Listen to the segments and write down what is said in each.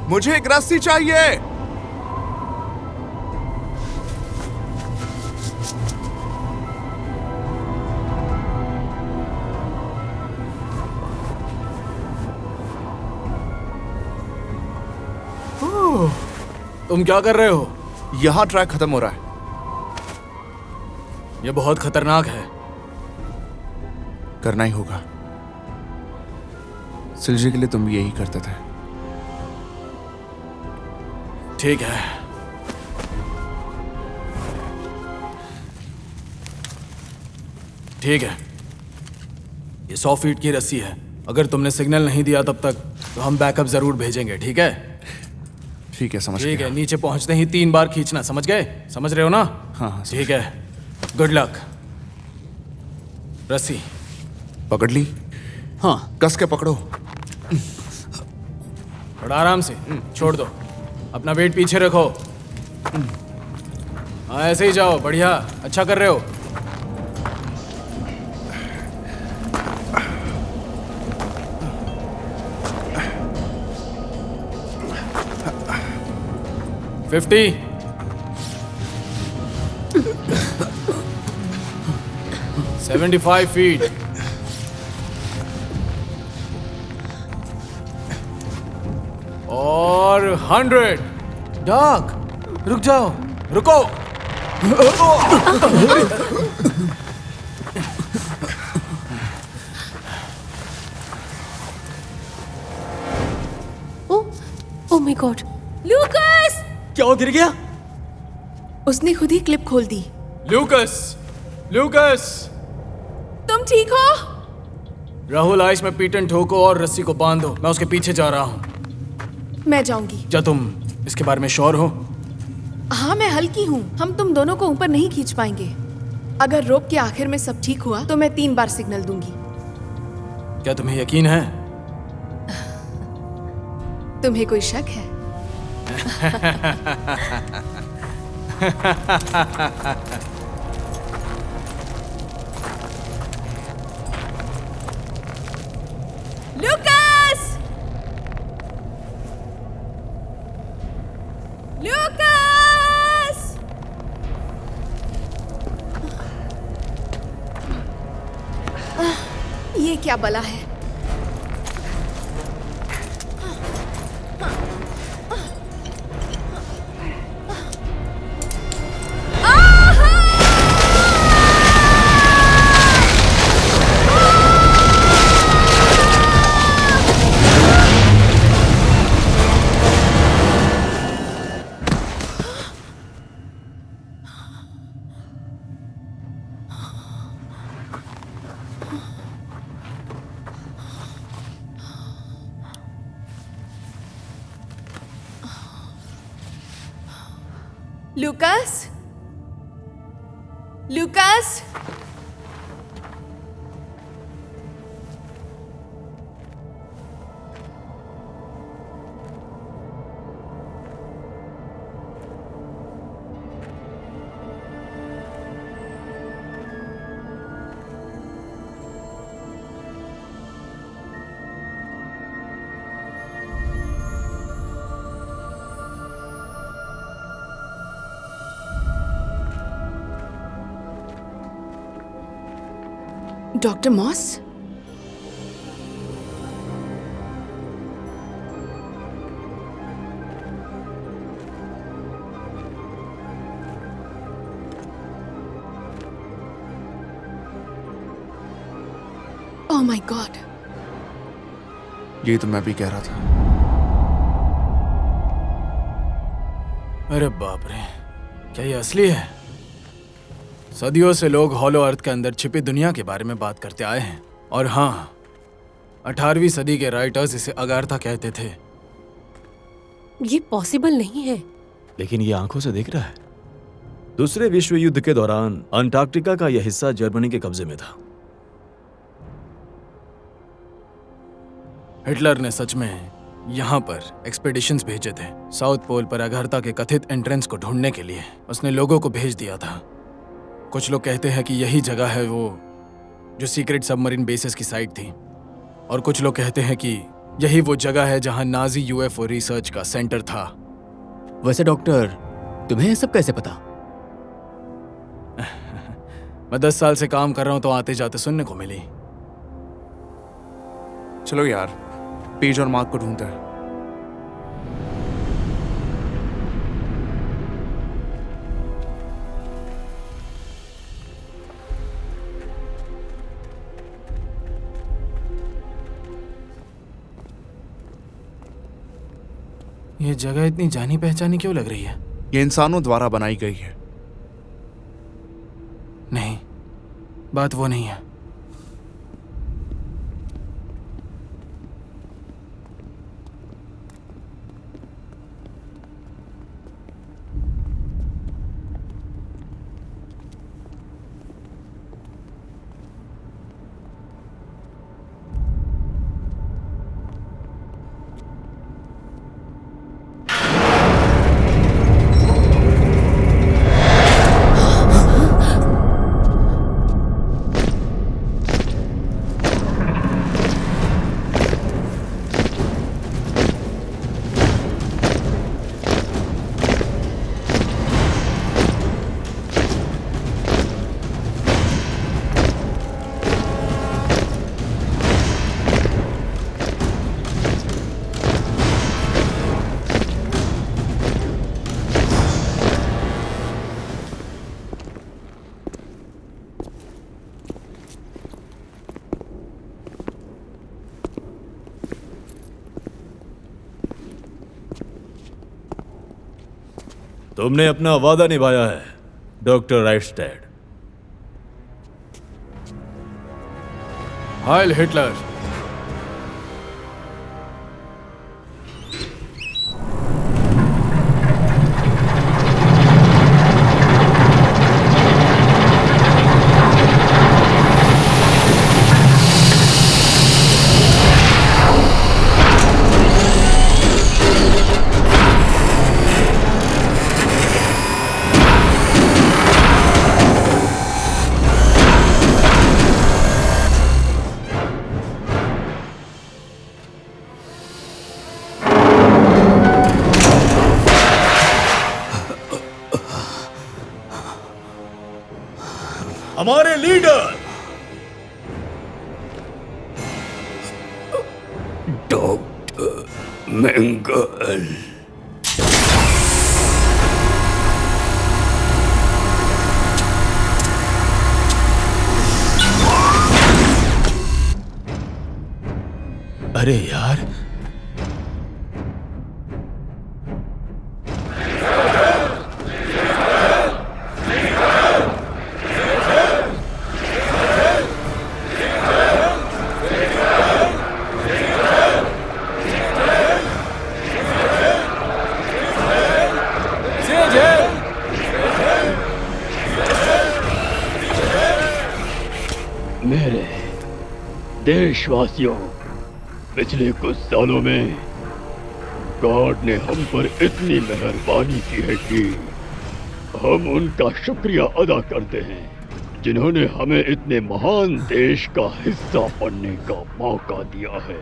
मुझे एक रस्सी चाहिए। तुम क्या कर रहे हो? यहाँ ट्रैक खत्म हो रहा है। ये बहुत खतरनाक है। करना ही होगा। सिलजी के लिए तुम भी यही करते थे। ठीक है। ठीक है, ये 100 फीट की रस्सी है। अगर तुमने सिग्नल नहीं दिया तब तक तो हम बैकअप जरूर भेजेंगे, ठीक है? ठीक है, समझ ठीक गया। है, नीचे पहुंचते ही 3 बार खींचना, समझ गए? समझ रहे हो ना? हाँ, ठीक है, गुड लक। रस्सी पकड़ ली? हाँ, कस के पकड़ो। थोड़ा आराम से, छोड़ दो। अपना वेट पीछे रखो। हाँ, ऐसे ही जाओ। बढ़िया, अच्छा कर रहे हो। $50। 75 फीट। और 100। डॉग, रुक जाओ, रुको। ओह माय गॉड, लूकस! क्या गिर गया? उसने खुद ही क्लिप खोल दी। लूकस, लूकस! तुम ठीक हो? राहुल, आइस में पीटन ठोको और रस्सी को बांधो। मैं उसके पीछे जा रहा हूँ। मैं जाऊंगी। क्या तुम इसके बारे में श्योर हो? हाँ, मैं हल्की हूँ। हम तुम दोनों को ऊपर नहीं खींच पाएंगे। अगर रोप के आखिर में सब ठीक हुआ तो मैं 3 बार सिग्नल दूंगी। क्या तुम्हें यकीन है? तुम्हें कोई शक है? लूकस! लूकस! ये क्या बला है? Lucas? Lucas? Doctor Moss? Oh my God, यही तो मैं भी कह रहा था। अरे बाप रे, क्या ये असली है? सदियों से लोग हॉलो अर्थ के अंदर छिपी दुनिया के बारे में बात करते आए हैं। और हाँ, 18वीं सदी के राइटर्स इसे अगारथा कहते थे। ये पॉसिबल नहीं है। लेकिन ये आंखों से दिख रहा है। दूसरे विश्व युद्ध के दौरान अंटार्कटिका का यह हिस्सा जर्मनी के कब्जे में था। हिटलर ने सच में यहाँ पर एक्सपेडिशंस भेजे थे। साउथ पोल पर अगारथा के कथित एंट्रेंस को ढूंढने के लिए उसने लोगों को भेज दिया था। कुछ लोग कहते हैं कि यही जगह है वो जो सीक्रेट सबमरीन बेसेस की साइट थी, और कुछ लोग कहते हैं कि यही वो जगह है जहां नाजी यूएफओ रिसर्च का सेंटर था। वैसे डॉक्टर, तुम्हें ये सब कैसे पता? मैं 10 साल से काम कर रहा हूं तो आते जाते सुनने को मिली। चलो यार, पेज और मार्क को ढूंढते हैं। ये जगह इतनी जानी पहचानी क्यों लग रही है? ये इंसानों द्वारा बनाई गई है। नहीं, बात वो नहीं है। तुमने अपना वादा निभाया है, डॉक्टर राइटस्टेड। हाइल हिटलर। हमारे लीडर डॉक्टर मेंगल। अरे यार, मेरे देशवासियों, पिछले कुछ सालों में गॉड ने हम पर इतनी मेहरबानी की है कि हम उनका शुक्रिया अदा करते हैं, जिन्होंने हमें इतने महान देश का हिस्सा बनने का मौका दिया है।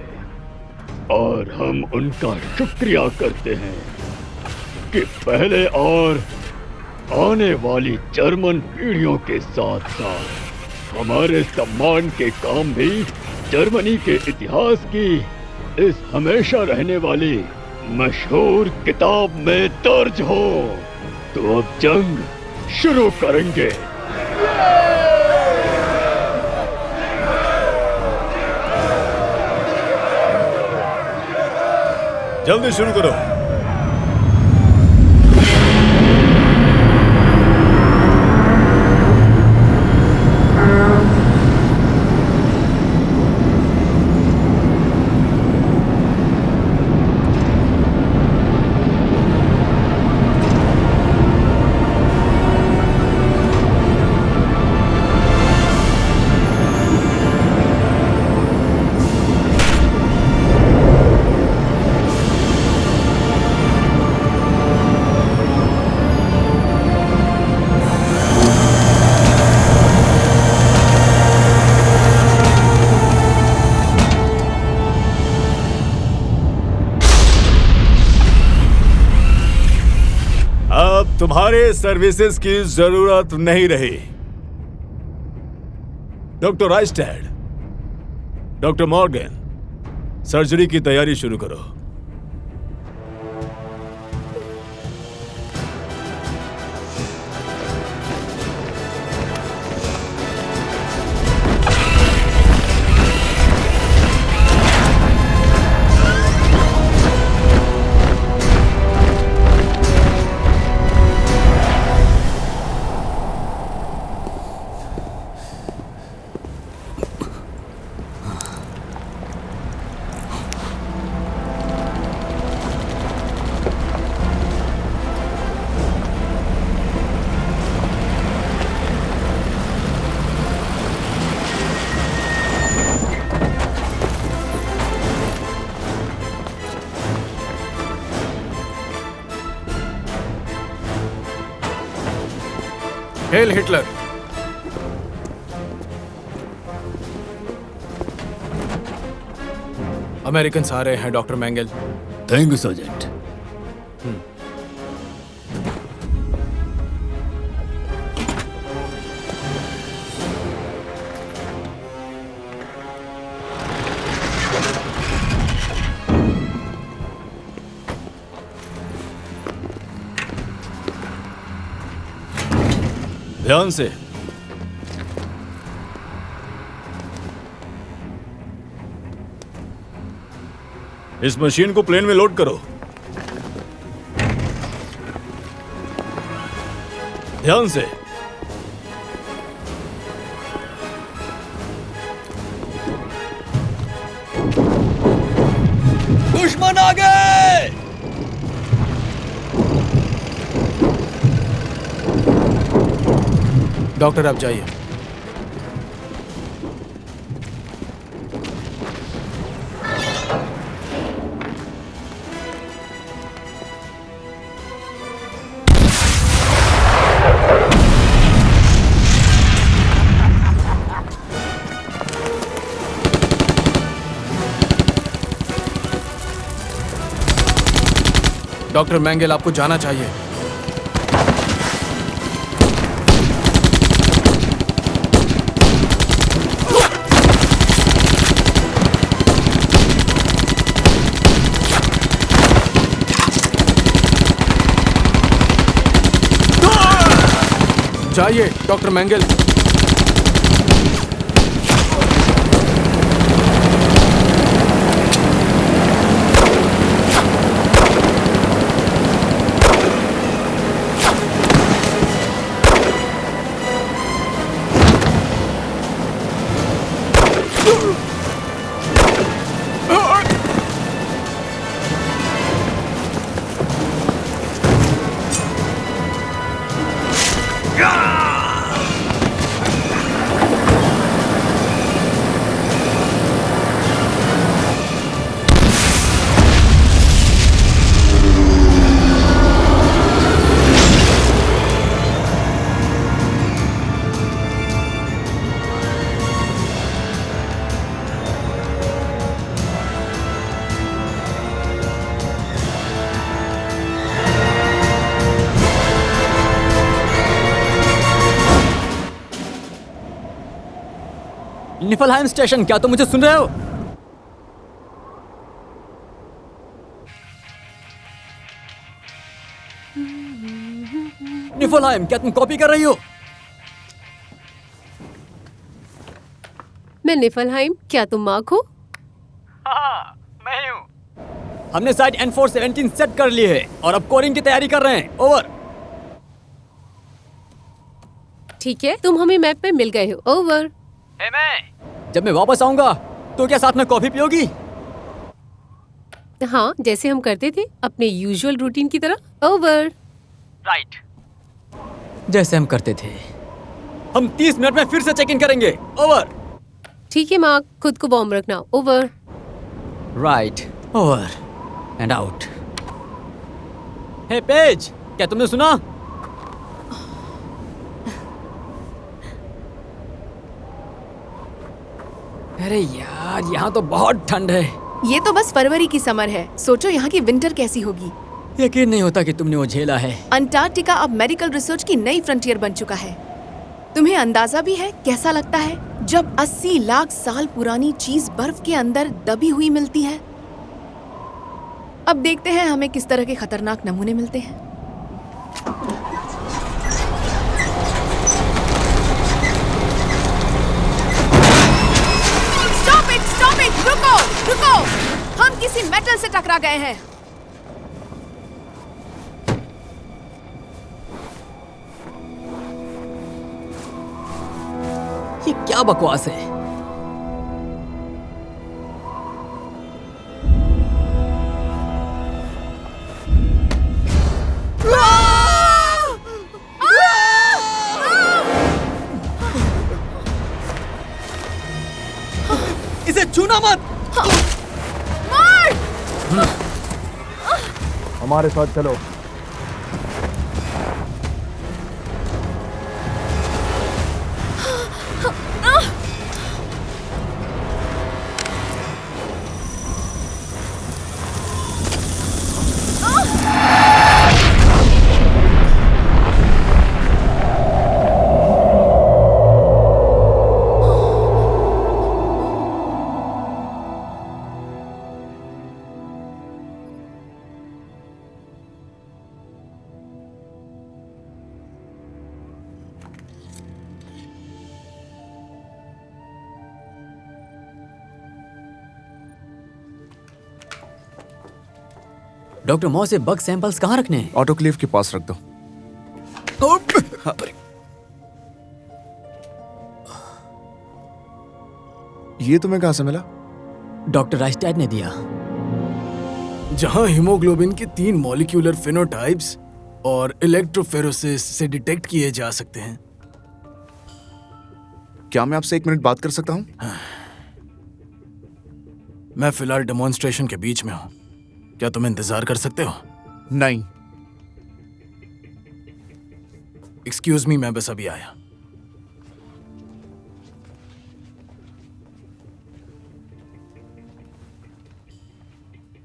और हम उनका शुक्रिया करते हैं कि पहले और आने वाली जर्मन पीढ़ियों के साथ साथ हमारे सम्मान के काम भी जर्मनी के इतिहास की इस हमेशा रहने वाली मशहूर किताब में दर्ज हो। तो अब जंग शुरू करेंगे। जल्दी शुरू करो। तुम्हारे सर्विसेज की जरूरत नहीं रही। डॉक्टर राइस्टेड, डॉक्टर मॉर्गन, सर्जरी की तैयारी शुरू करो। Hello Hitler. अमेरिकन आ रहे हैं doctor mangle. Thank you sergeant. ध्यान से। इस मशीन को प्लेन में लोड करो। ध्यान से। दुश्मन आ गए। डॉक्टर आप जाइए। डॉक्टर मैंगल आपको जाना चाहिए। जाइए डॉक्टर मैंगल। निफलहाइम स्टेशन, क्या तुम मुझे सुन रहे हो? निफलहाइम, क्या तुम कॉपी कर रही हो? मैं निफलहाइम, क्या तुम मार्क हो? हाँ, मैं ही हूँ। हमने साइट N417 सेट कर ली है और अब कोरिंग की तैयारी कर रहे हैं। ओवर। ठीक है, तुम हमें मैप पे मिल गए हो। ओवर। जब मैं वापस आऊंगा तो क्या साथ में कॉफी पियोगी? हाँ, जैसे हम करते थे अपने यूजुअल रूटीन की तरह। ओवर। राइट, जैसे हम करते थे। हम 30 मिनट में फिर से चेक इन करेंगे। ओवर। ठीक है मार्क, खुद को वार्म रखना। Over. Right, over and out. Hey Page, क्या तुमने सुना? अरे यार, यहाँ तो बहुत ठंड है। ये तो बस फरवरी की समर है, सोचो यहाँ की विंटर कैसी होगी। यकीन नहीं होता कि तुमने वो झेला है। अंटार्कटिका अब मेडिकल रिसर्च की नई फ्रंटियर बन चुका है। तुम्हें अंदाजा भी है कैसा लगता है जब 80 लाख साल पुरानी चीज बर्फ के अंदर दबी हुई मिलती है? अब देखते हैं हमें किस तरह के खतरनाक नमूने मिलते हैं। स्टॉप इट, रुको, रुको, हम किसी मेटल से टकरा गए हैं। ये क्या बकवास है? इसे छूना मत। हमारे साथ चलो। डॉक्टर मॉस, से बग सैंपल्स कहाँ रखने हैं? ऑटोक्लेव के पास रख दो। ये तुम्हें कहां से मिला? डॉक्टर राइस्टैड ने दिया। जहां हीमोग्लोबिन के 3 मॉलिक्यूलर फिनोटाइप्स और इलेक्ट्रोफेरोसिस से डिटेक्ट किए जा सकते हैं। क्या मैं आपसे 1 मिनट बात कर सकता हूं? मैं फिलहाल डेमोन्स्ट्रेशन के बीच में हूं। क्या तुम इंतजार कर सकते हो? नहीं। एक्सक्यूज मी, मैं बस अभी आया।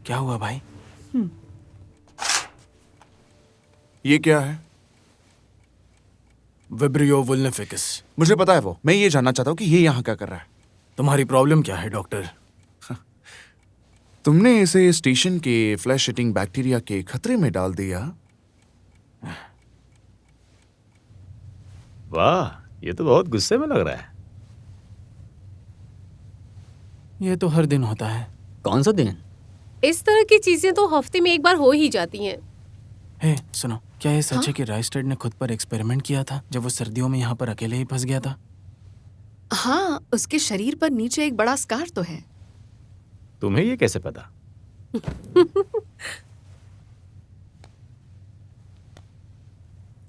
क्या हुआ भाई? ये क्या है? विब्रियो वुल्निफिकस। मुझे पता है वो। मैं ये जानना चाहता हूं कि ये यहां क्या कर रहा है। तुम्हारी प्रॉब्लम क्या है डॉक्टर? तुमने इसे स्टेशन के फ्लैश ईटिंग बैक्टीरिया के खतरे में डाल दिया। वाह, ये तो बहुत गुस्से में लग रहा है। ये तो हर दिन होता है। कौन सा दिन? इस तरह की चीजें तो हफ्ते में एक बार हो ही जाती हैं। हे सुनो, क्या ये सच है कि राइस्टर्ड ने खुद पर एक्सपेरिमेंट किया था जब वो सर्दियों में यहाँ पर अकेले ही फंस गया था? हाँ, उसके शरीर पर नीचे एक बड़ा स्कार तो है। तुम्हें ये कैसे पता?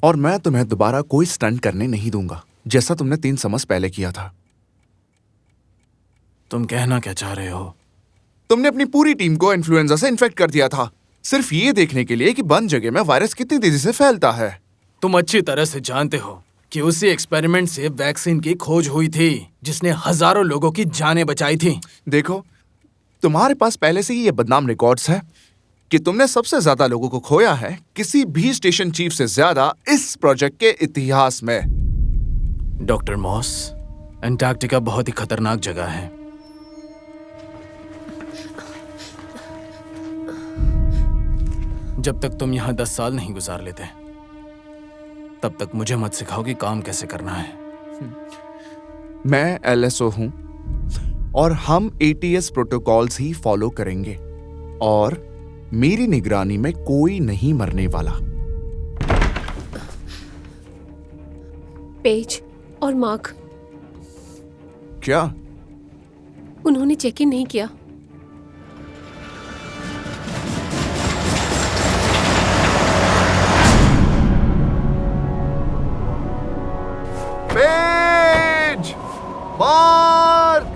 और मैं तुम्हें दोबारा कोई स्टंट करने नहीं दूंगा, जैसा तुमने 3 समझ पहले किया था। तुम कहना क्या चाह रहे हो? तुमने अपनी पूरी टीम को इन्फ्लुएंजा से इन्फेक्ट कर दिया था, सिर्फ ये देखने के लिए कि बंद जगह में वायरस कितनी तेजी से फैलता है। तुम अच्छी तरह से जानते हो कि उसी एक्सपेरिमेंट से वैक्सीन की खोज हुई थी जिसने हजारों लोगों की जानें बचाई थी। देखो, तुम्हारे पास पहले से ही ये बदनाम रिकॉर्ड्स है कि तुमने सबसे ज्यादा लोगों को खोया है, किसी भी स्टेशन चीफ से ज्यादा इस प्रोजेक्ट के इतिहास में। डॉक्टर मॉस, अंटार्कटिका बहुत ही खतरनाक जगह है। जब तक तुम यहाँ 10 साल नहीं गुजार लेते, तब तक मुझे मत सिखाओ कि काम कैसे करना है। मैं LSO हूं और हम ATS प्रोटोकॉल्स ही फॉलो करेंगे और मेरी निगरानी में कोई नहीं मरने वाला। पेज और मार्क, क्या? उन्होंने चेक इन नहीं किया। पेज! मार्क!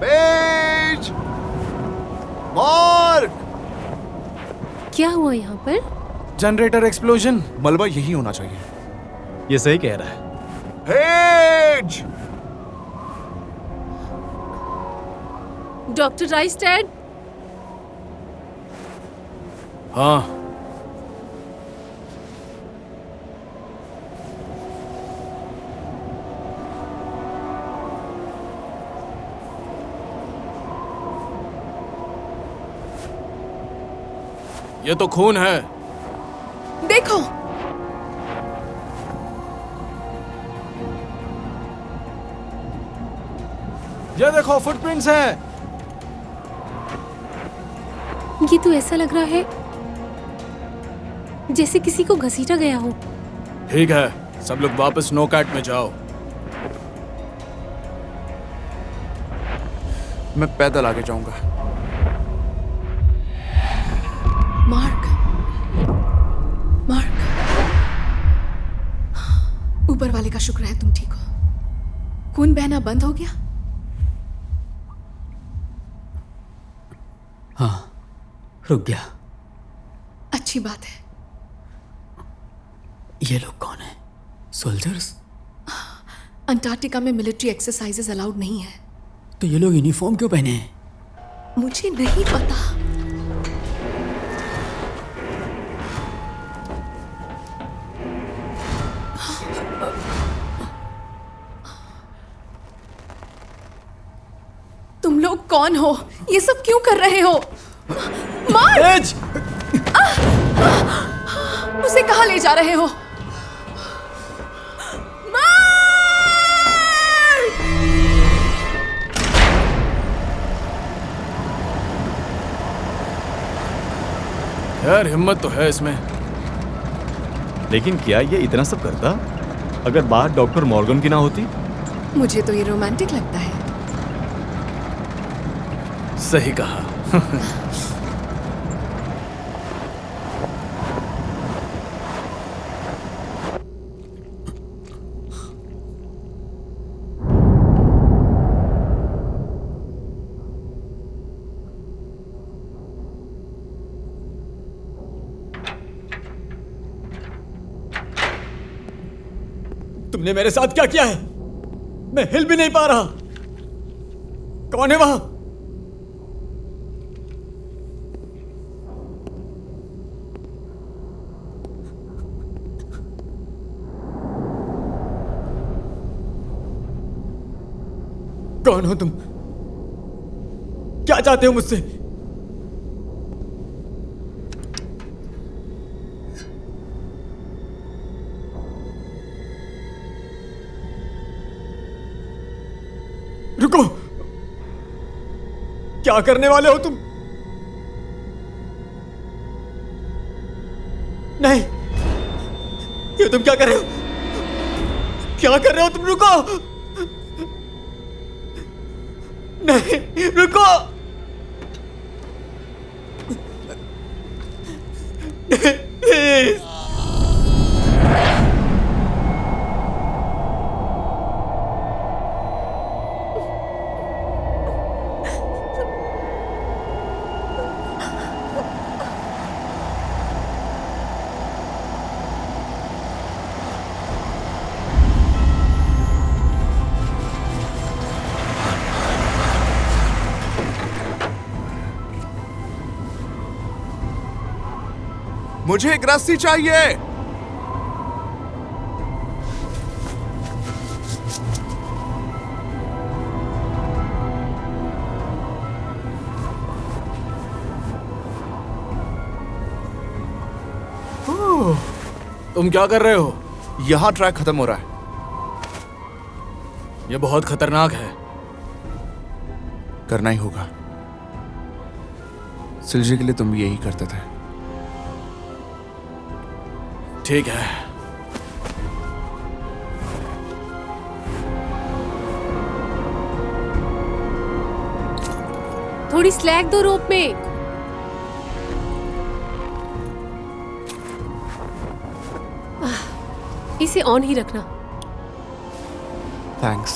पेज! मार्क! क्या हुआ यहाँ पर? Generator explosion. मलबा यही होना चाहिए। ये सही कह रहा है। पेज! डॉक्टर राइस्टैड, हाँ, ये तो खून है। देखो, ये देखो, फुटप्रिंट्स हैं। ये तो ऐसा लग रहा है जैसे किसी को घसीटा गया हो। ठीक है, सब लोग वापस नो कैट में जाओ। मैं पैदल आगे जाऊंगा। मार्क, मार्क, ऊपर वाले का शुक्र है तुम ठीक हो। खून बहना बंद हो गया? हाँ, रुक गया। अच्छी बात है। ये लोग कौन है? सोल्जर्स? अंटार्कटिका में मिलिट्री एक्सरसाइजेस अलाउड नहीं है। तो ये लोग यूनिफॉर्म क्यों पहने हैं? मुझे नहीं पता। तुम लोग कौन हो? ये सब क्यों कर रहे हो? मार! उसे कहाँ ले जा रहे हो? यार, हिम्मत तो है इसमें। लेकिन क्या ये इतना सब करता अगर बात डॉक्टर मॉर्गन की ना होती? मुझे तो ये रोमांटिक लगता है। सही कहा। तुमने मेरे साथ क्या किया है? मैं हिल भी नहीं पा रहा। कौन है वहां? कौन हो तुम? क्या चाहते हो मुझसे? रुको! क्या करने वाले हो तुम? नहीं, ये तुम क्या कर रहे हो? क्या कर रहे हो तुम? रुको! नहीं, रुको! प्लीज! मुझे एक रस्सी चाहिए। तुम क्या कर रहे हो? यहां ट्रैक खत्म हो रहा है। ये बहुत खतरनाक है। करना ही होगा। सिलजी के लिए तुम भी यही करते थे। ठीक है। थोड़ी स्लैग दो रोप में। इसे ऑन ही रखना। थैंक्स।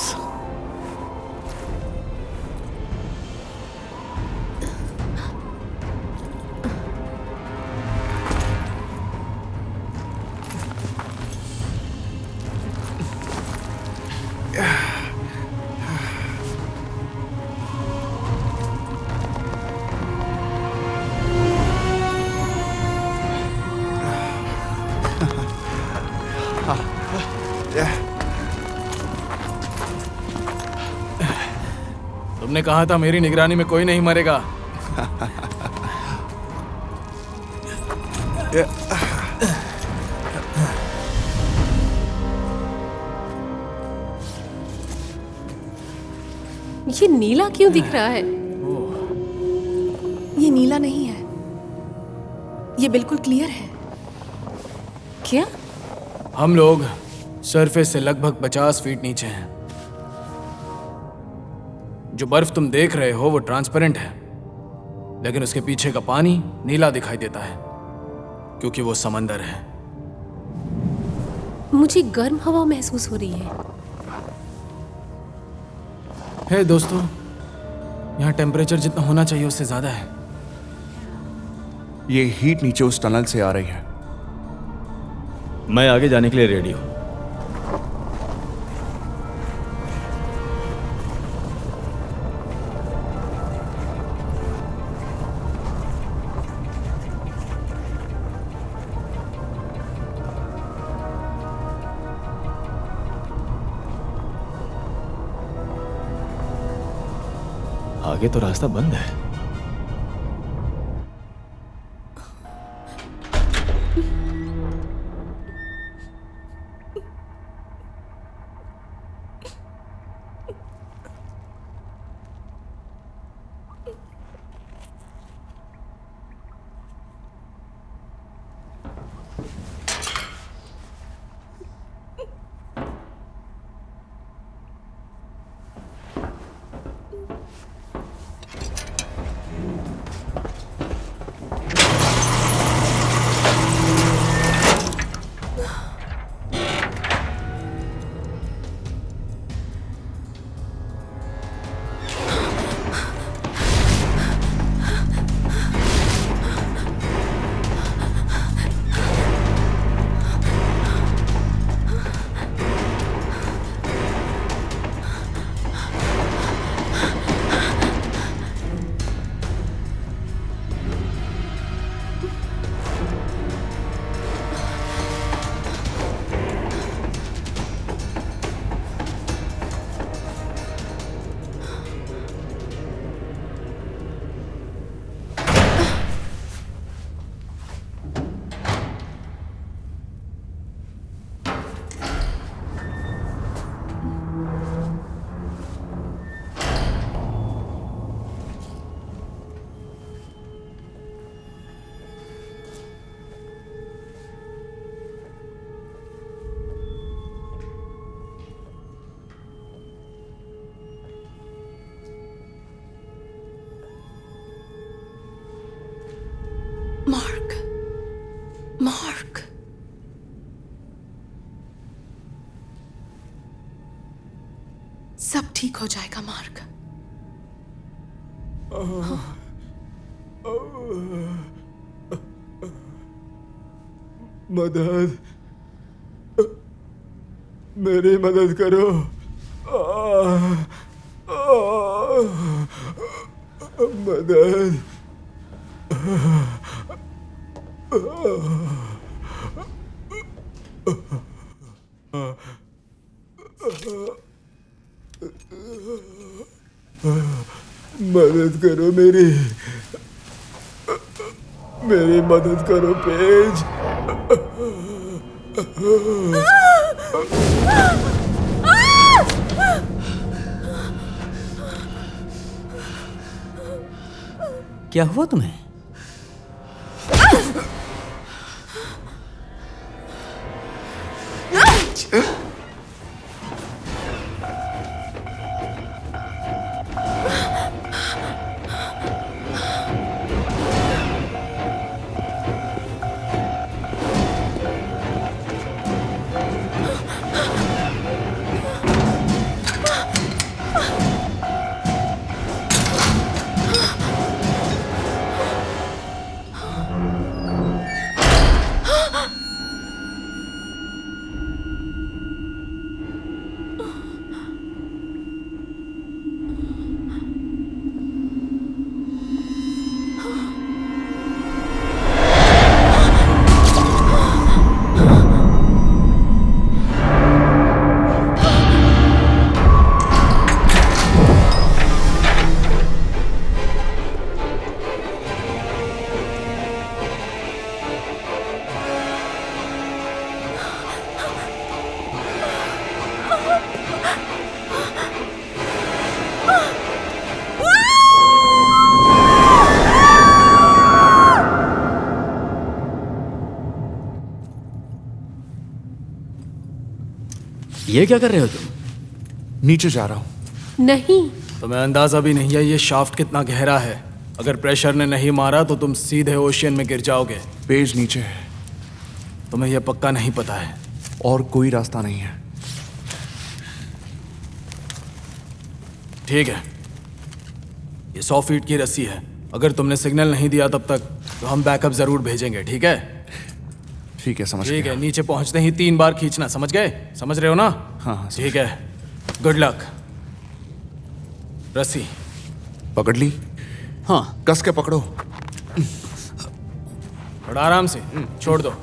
मैंने कहा था मेरी निगरानी में कोई नहीं मरेगा। ये नीला क्यों दिख रहा है? ये नीला नहीं है, ये बिल्कुल क्लियर है। क्या? हम लोग सरफेस से लगभग 50 फीट नीचे हैं। जो बर्फ तुम देख रहे हो वो ट्रांसपेरेंट है, लेकिन उसके पीछे का पानी नीला दिखाई देता है क्योंकि वो समंदर है। मुझे गर्म हवा महसूस हो रही है। हे दोस्तों, यहाँ टेम्परेचर जितना होना चाहिए उससे ज्यादा है। ये हीट नीचे उस टनल से आ रही है। मैं आगे जाने के लिए रेडी हूं। आगे तो रास्ता बंद है। मार्क, मार्क, सब ठीक हो जाएगा मार्क। मदद, मेरी मदद करो। मदद। मदद करो मेरी मदद करो पेज। क्या हुआ तुम्हें? ये क्या कर रहे हो तुम? नीचे जा रहा हूं। नहीं, तुम्हें अंदाजा भी नहीं है ये शाफ्ट कितना गहरा है। अगर प्रेशर ने नहीं मारा तो तुम सीधे ओशियन में गिर जाओगे। पेज नीचे है तुम्हें यह पक्का नहीं पता है। और कोई रास्ता नहीं है। ठीक है, ये 100 फीट की रस्सी है। अगर तुमने सिग्नल नहीं दिया तब तक तो हम बैकअप जरूर भेजेंगे, ठीक है? ठीक है, समझ ठीक गया। है, नीचे पहुंचते ही 3 बार खींचना, समझ गए? समझ रहे हो ना? हाँ, ठीक है, गुड लक। रस्सी पकड़ ली? हाँ। कस के पकड़ो। थोड़ा आराम से, छोड़ दो।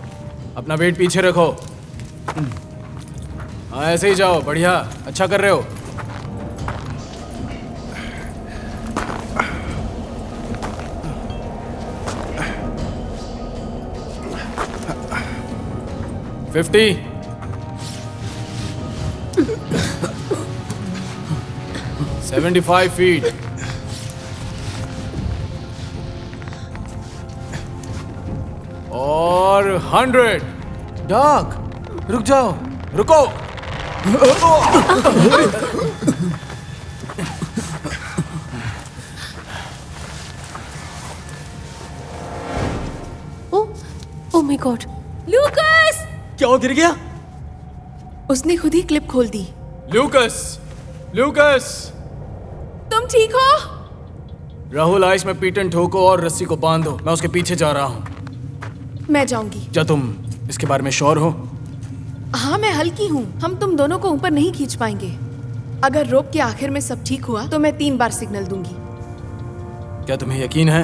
अपना वेट पीछे रखो। हाँ, ऐसे ही जाओ, बढ़िया, अच्छा कर रहे हो। $50 75 फीट। और 100। डॉग, रुक जाओ, रुको। ओ, ओ माय गॉड, लूकास! क्या हो, गिर गया? उसने खुद ही क्लिप खोल दी। लूकस, लूकस! तुम ठीक हो? राहुल, आइस में पीटन ठोको और रस्सी को बांधो। मैं उसके पीछे जा रहा हूँ। मैं जाऊंगी। क्या तुम इसके बारे में श्योर हो? हाँ, मैं हल्की हूँ। हम तुम दोनों को ऊपर नहीं खींच पाएंगे। अगर रोप के आखिर में सब ठीक हुआ तो मैं 3 बार सिग्नल दूंगी। क्या तुम्हें यकीन है?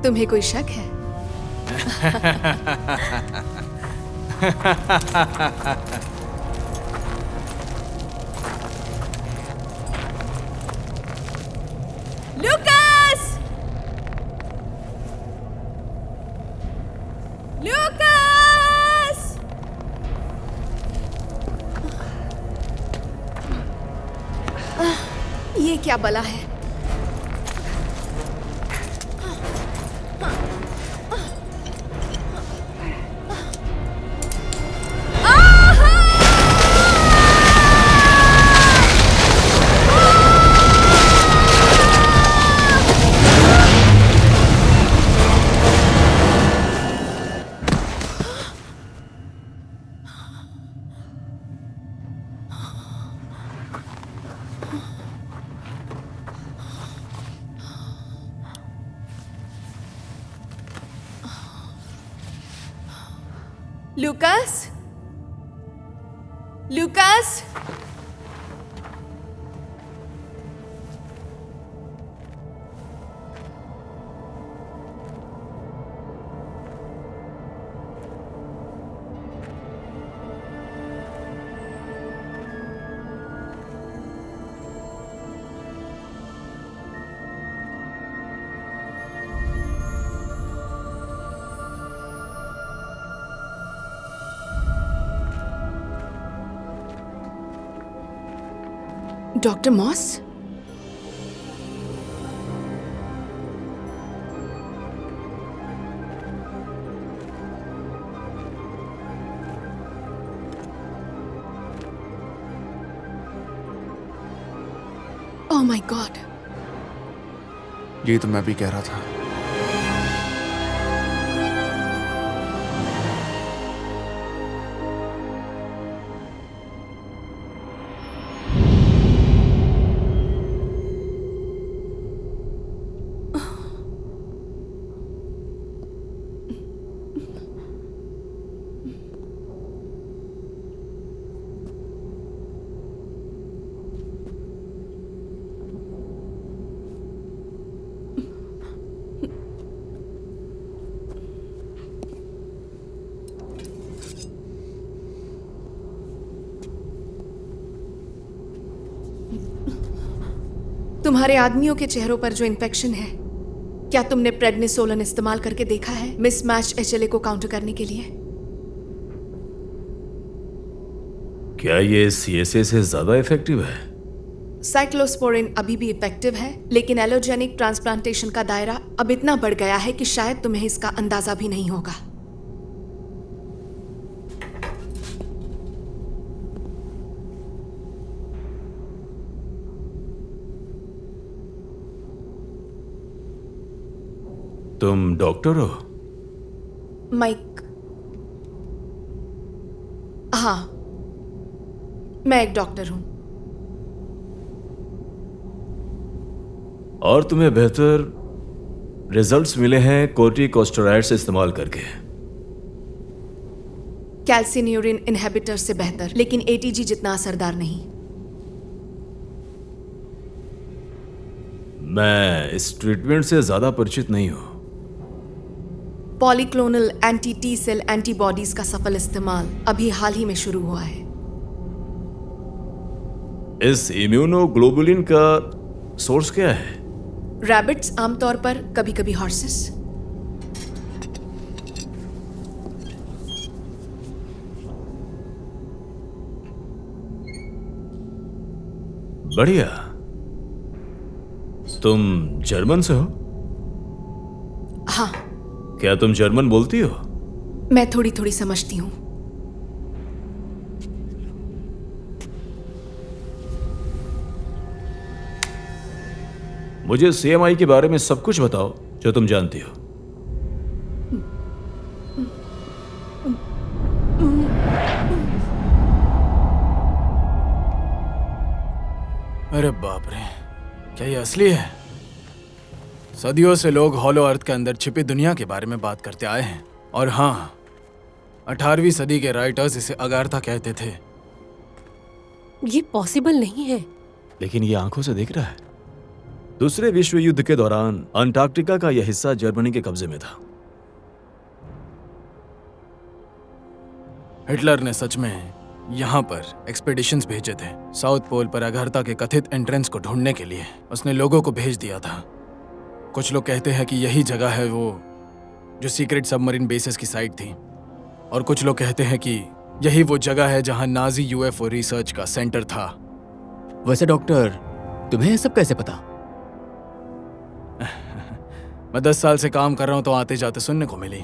तुम्हें कोई शक है? लूकास! लूकास! ये क्या बला है? Lucas? Lucas? Doctor Moss? Oh my God! ये तो मैं भी कह रहा था। तुम्हारे आदमियों के चेहरों पर जो इन्फेक्शन है, क्या तुमने प्रेडनिसोलन इस्तेमाल करके देखा है मिसमैच HLA को काउंटर करने के लिए? क्या ये CSA से ज्यादा इफेक्टिव है? साइक्लोस्पोरिन अभी भी इफेक्टिव है, लेकिन एलोजेनिक ट्रांसप्लांटेशन का दायरा अब इतना बढ़ गया है कि शायद तुम्हें इसका अंदाजा भी नहीं होगा। तुम डॉक्टर हो? माइक। हाँ, मैं एक डॉक्टर हूं। और तुम्हें बेहतर रिजल्ट्स मिले हैं कोर्टिकोस्टेरॉइड्स इस्तेमाल करके। कैल्सिन्यूरिन इनहिबिटर से बेहतर, लेकिन एटीजी जितना असरदार नहीं। मैं इस ट्रीटमेंट से ज्यादा परिचित नहीं हूं। Polyclonal anti T cell antibodies का सफल इस्तेमाल अभी हाल ही में शुरू हुआ है। इस इम्यूनोग्लोबुलिन का सोर्स क्या है? रैबिट्स आमतौर पर, कभी कभी हॉर्सेस। बढ़िया। तुम जर्मन से हो? हाँ, क्या तुम जर्मन बोलती हो? मैं थोड़ी थोड़ी समझती हूँ। मुझे सीएमआई के बारे में सब कुछ बताओ जो तुम जानती हो। अरे बाप रे, क्या ये असली है? सदियों से लोग हॉलो अर्थ के अंदर छिपी दुनिया के बारे में बात करते आए हैं। और हाँ, 18वीं सदी के राइटर्स इसे अगारथा कहते थे। ये पॉसिबल नहीं है। लेकिन ये आंखों से देख रहा है। दूसरे विश्व युद्ध के दौरान अंटार्कटिका का यह हिस्सा जर्मनी के कब्जे में था। हिटलर ने सच में यहाँ पर एक्सपेडिशंस भेजे थे। साउथ पोल पर अगारथा के कथित एंट्रेंस को ढूंढने के लिए उसने लोगों को भेज दिया था। कुछ लोग कहते हैं कि यही जगह है वो जो सीक्रेट सबमरीन बेसेस की साइट थी, और कुछ लोग कहते हैं कि यही वो जगह है जहां नाजी यूएफओ रिसर्च का सेंटर था। वैसे डॉक्टर, तुम्हें ये सब कैसे पता? मैं 10 साल से काम कर रहा हूं तो आते जाते सुनने को मिली।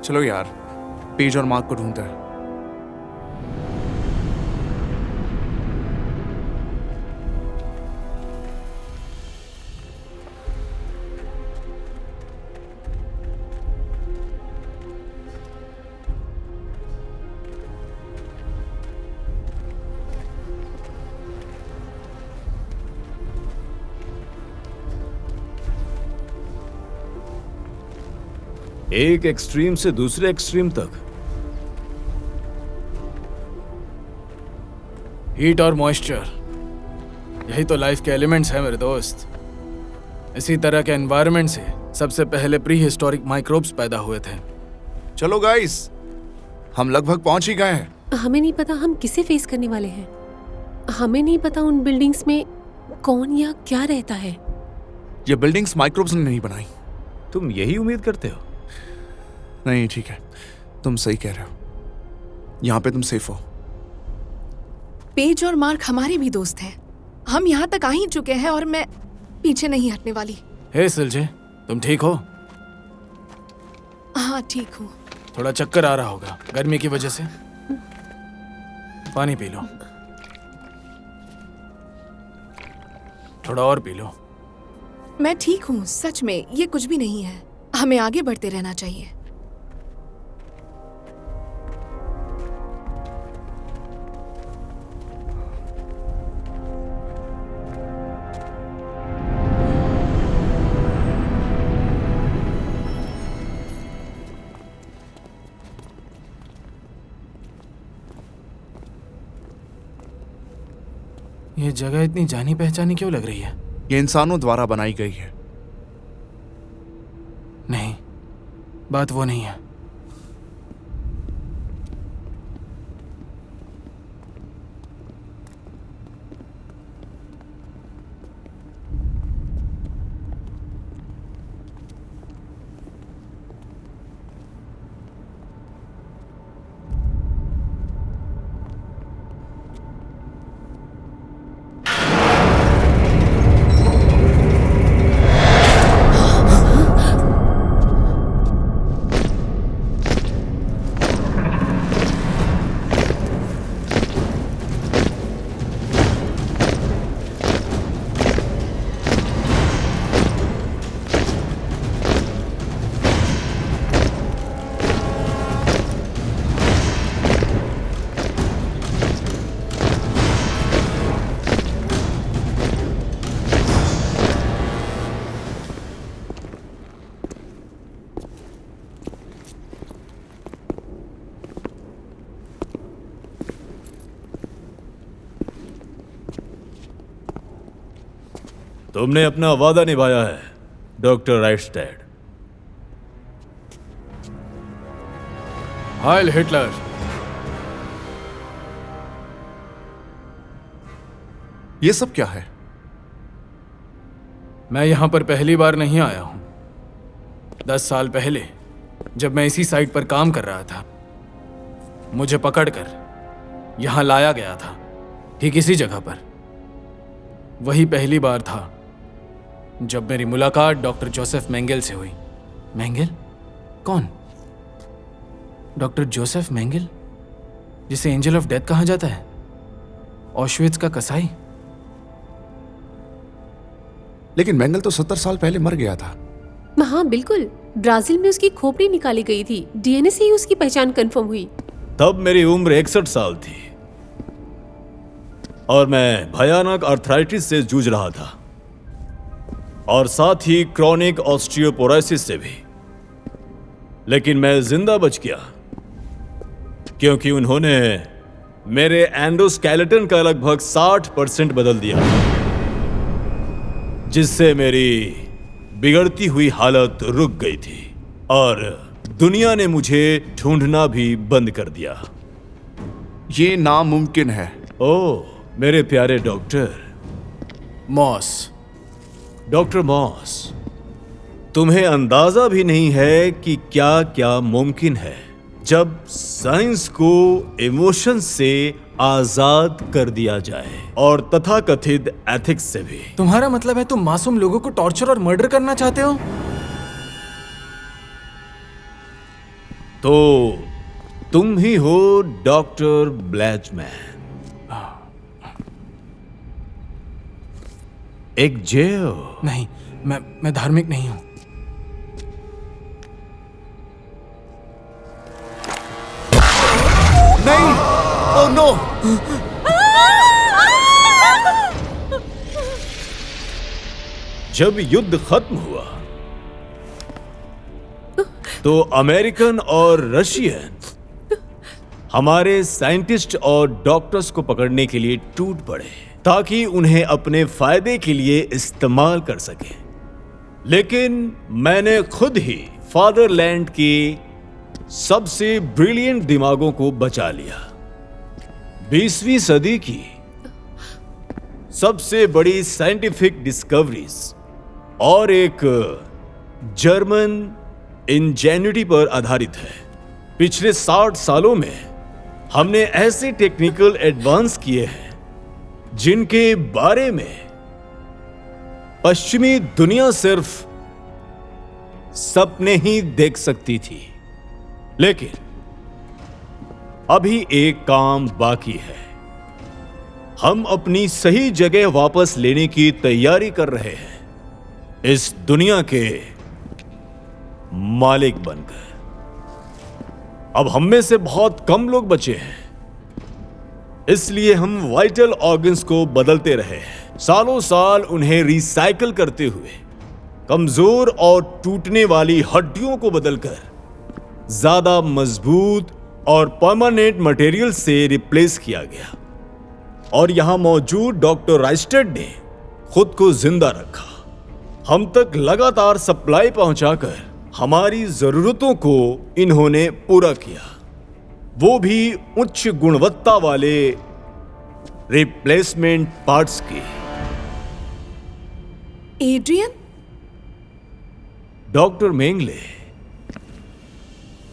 चलो यार, पेज और मार्क को ढूंढते हैं। एक एक्सट्रीम से दूसरे एक्सट्रीम तक। हीट और मॉइस्चर, यही तो लाइफ के एलिमेंट्स हैं मेरे दोस्त। इसी तरह के एनवायरनमेंट से सबसे पहले प्री हिस्टोरिक माइक्रोब्स पैदा हुए थे। चलो गाइस, हम लगभग पहुंच ही गए हैं। हमें नहीं पता हम किसे फेस करने वाले हैं। हमें नहीं पता उन बिल्डिंग्स में कौन या क्या रहता है। ये बिल्डिंग्स माइक्रोब्स ने नहीं बनाई। तुम यही उम्मीद करते हो? नहीं, ठीक है, तुम सही कह रहे हो। यहाँ पे तुम सेफ हो। पेज और मार्क हमारे भी दोस्त हैं। हम यहाँ तक आ ही चुके हैं और मैं पीछे नहीं हटने वाली। हे सिलजे, तुम ठीक हो? हाँ, ठीक हूँ। थोड़ा चक्कर आ रहा होगा गर्मी की वजह से। पानी पी लो, थोड़ा और पी लो। मैं ठीक हूँ, सच में ये कुछ भी नहीं है। हमें आगे बढ़ते रहना चाहिए। ये जगह इतनी जानी पहचानी क्यों लग रही है? ये इंसानों द्वारा बनाई गई है। नहीं, बात वो नहीं है। तुमने अपना वादा निभाया है, डॉक्टर राइटस्टेड। हाइल हिटलर। ये सब क्या है? मैं यहां पर पहली बार नहीं आया हूं। 10 साल पहले जब मैं इसी साइट पर काम कर रहा था, मुझे पकड़कर यहां लाया गया था, ठीक इसी जगह पर। वही पहली बार था जब मेरी मुलाकात डॉक्टर जोसेफ मेंगेल से हुई। मेंगेल? कौन? डॉक्टर जोसेफ मेंगेल, जिसे एंजल ऑफ डेथ कहा जाता है, ऑशविट्ज का कसाई। लेकिन मेंगल तो 70 साल पहले मर गया था। हाँ बिल्कुल, ब्राजील में उसकी खोपड़ी निकाली गई थी। डीएनए से ही उसकी पहचान कंफर्म हुई। तब मेरी उम्र 61 साल थी और मैं भयानक आर्थराइटिस से जूझ रहा था और साथ ही क्रॉनिक ऑस्टियोपोरोसिस से भी। लेकिन मैं जिंदा बच गया क्योंकि उन्होंने मेरे एंडोस्केलेटन का लगभग 60% बदल दिया, जिससे मेरी बिगड़ती हुई हालत रुक गई थी और दुनिया ने मुझे ढूंढना भी बंद कर दिया। ये नामुमकिन है। ओह मेरे प्यारे डॉक्टर मॉस। डॉक्टर मॉस, तुम्हें अंदाजा भी नहीं है कि क्या क्या मुमकिन है जब साइंस को इमोशन से आजाद कर दिया जाए, और तथाकथित एथिक्स से भी। तुम्हारा मतलब है तुम मासूम लोगों को टॉर्चर और मर्डर करना चाहते हो? तो तुम ही हो डॉक्टर ब्लैचमैन, एक जेल। नहीं, मैं धार्मिक नहीं हूं। नहीं, ओह नो। जब युद्ध खत्म हुआ तो अमेरिकन और रशियन हमारे साइंटिस्ट और डॉक्टर्स को पकड़ने के लिए टूट पड़े ताकि उन्हें अपने फायदे के लिए इस्तेमाल कर सके। लेकिन मैंने खुद ही फादरलैंड के सबसे ब्रिलियंट दिमागों को बचा लिया। 20वीं सदी की सबसे बड़ी साइंटिफिक डिस्कवरीज और एक जर्मन इंजेन्युटी पर आधारित है। पिछले 60 सालों में हमने ऐसे टेक्निकल एडवांस किए हैं जिनके बारे में पश्चिमी दुनिया सिर्फ सपने ही देख सकती थी। लेकिन अभी एक काम बाकी है। हम अपनी सही जगह वापस लेने की तैयारी कर रहे हैं, इस दुनिया के मालिक बनकर। अब हम में से बहुत कम लोग बचे हैं, इसलिए हम वाइटल ऑर्गन्स को बदलते रहे हैं, सालों साल उन्हें रिसाइकल करते हुए कमजोर और टूटने वाली हड्डियों को बदलकर ज्यादा मजबूत और परमानेंट मटेरियल से रिप्लेस किया गया। और यहां मौजूद डॉक्टर राइस्टेड ने खुद को जिंदा रखा, हम तक लगातार सप्लाई पहुंचाकर हमारी जरूरतों को इन्होंने पूरा किया, वो भी उच्च गुणवत्ता वाले रिप्लेसमेंट पार्ट्स की। एड्रियन? डॉक्टर मेंगले,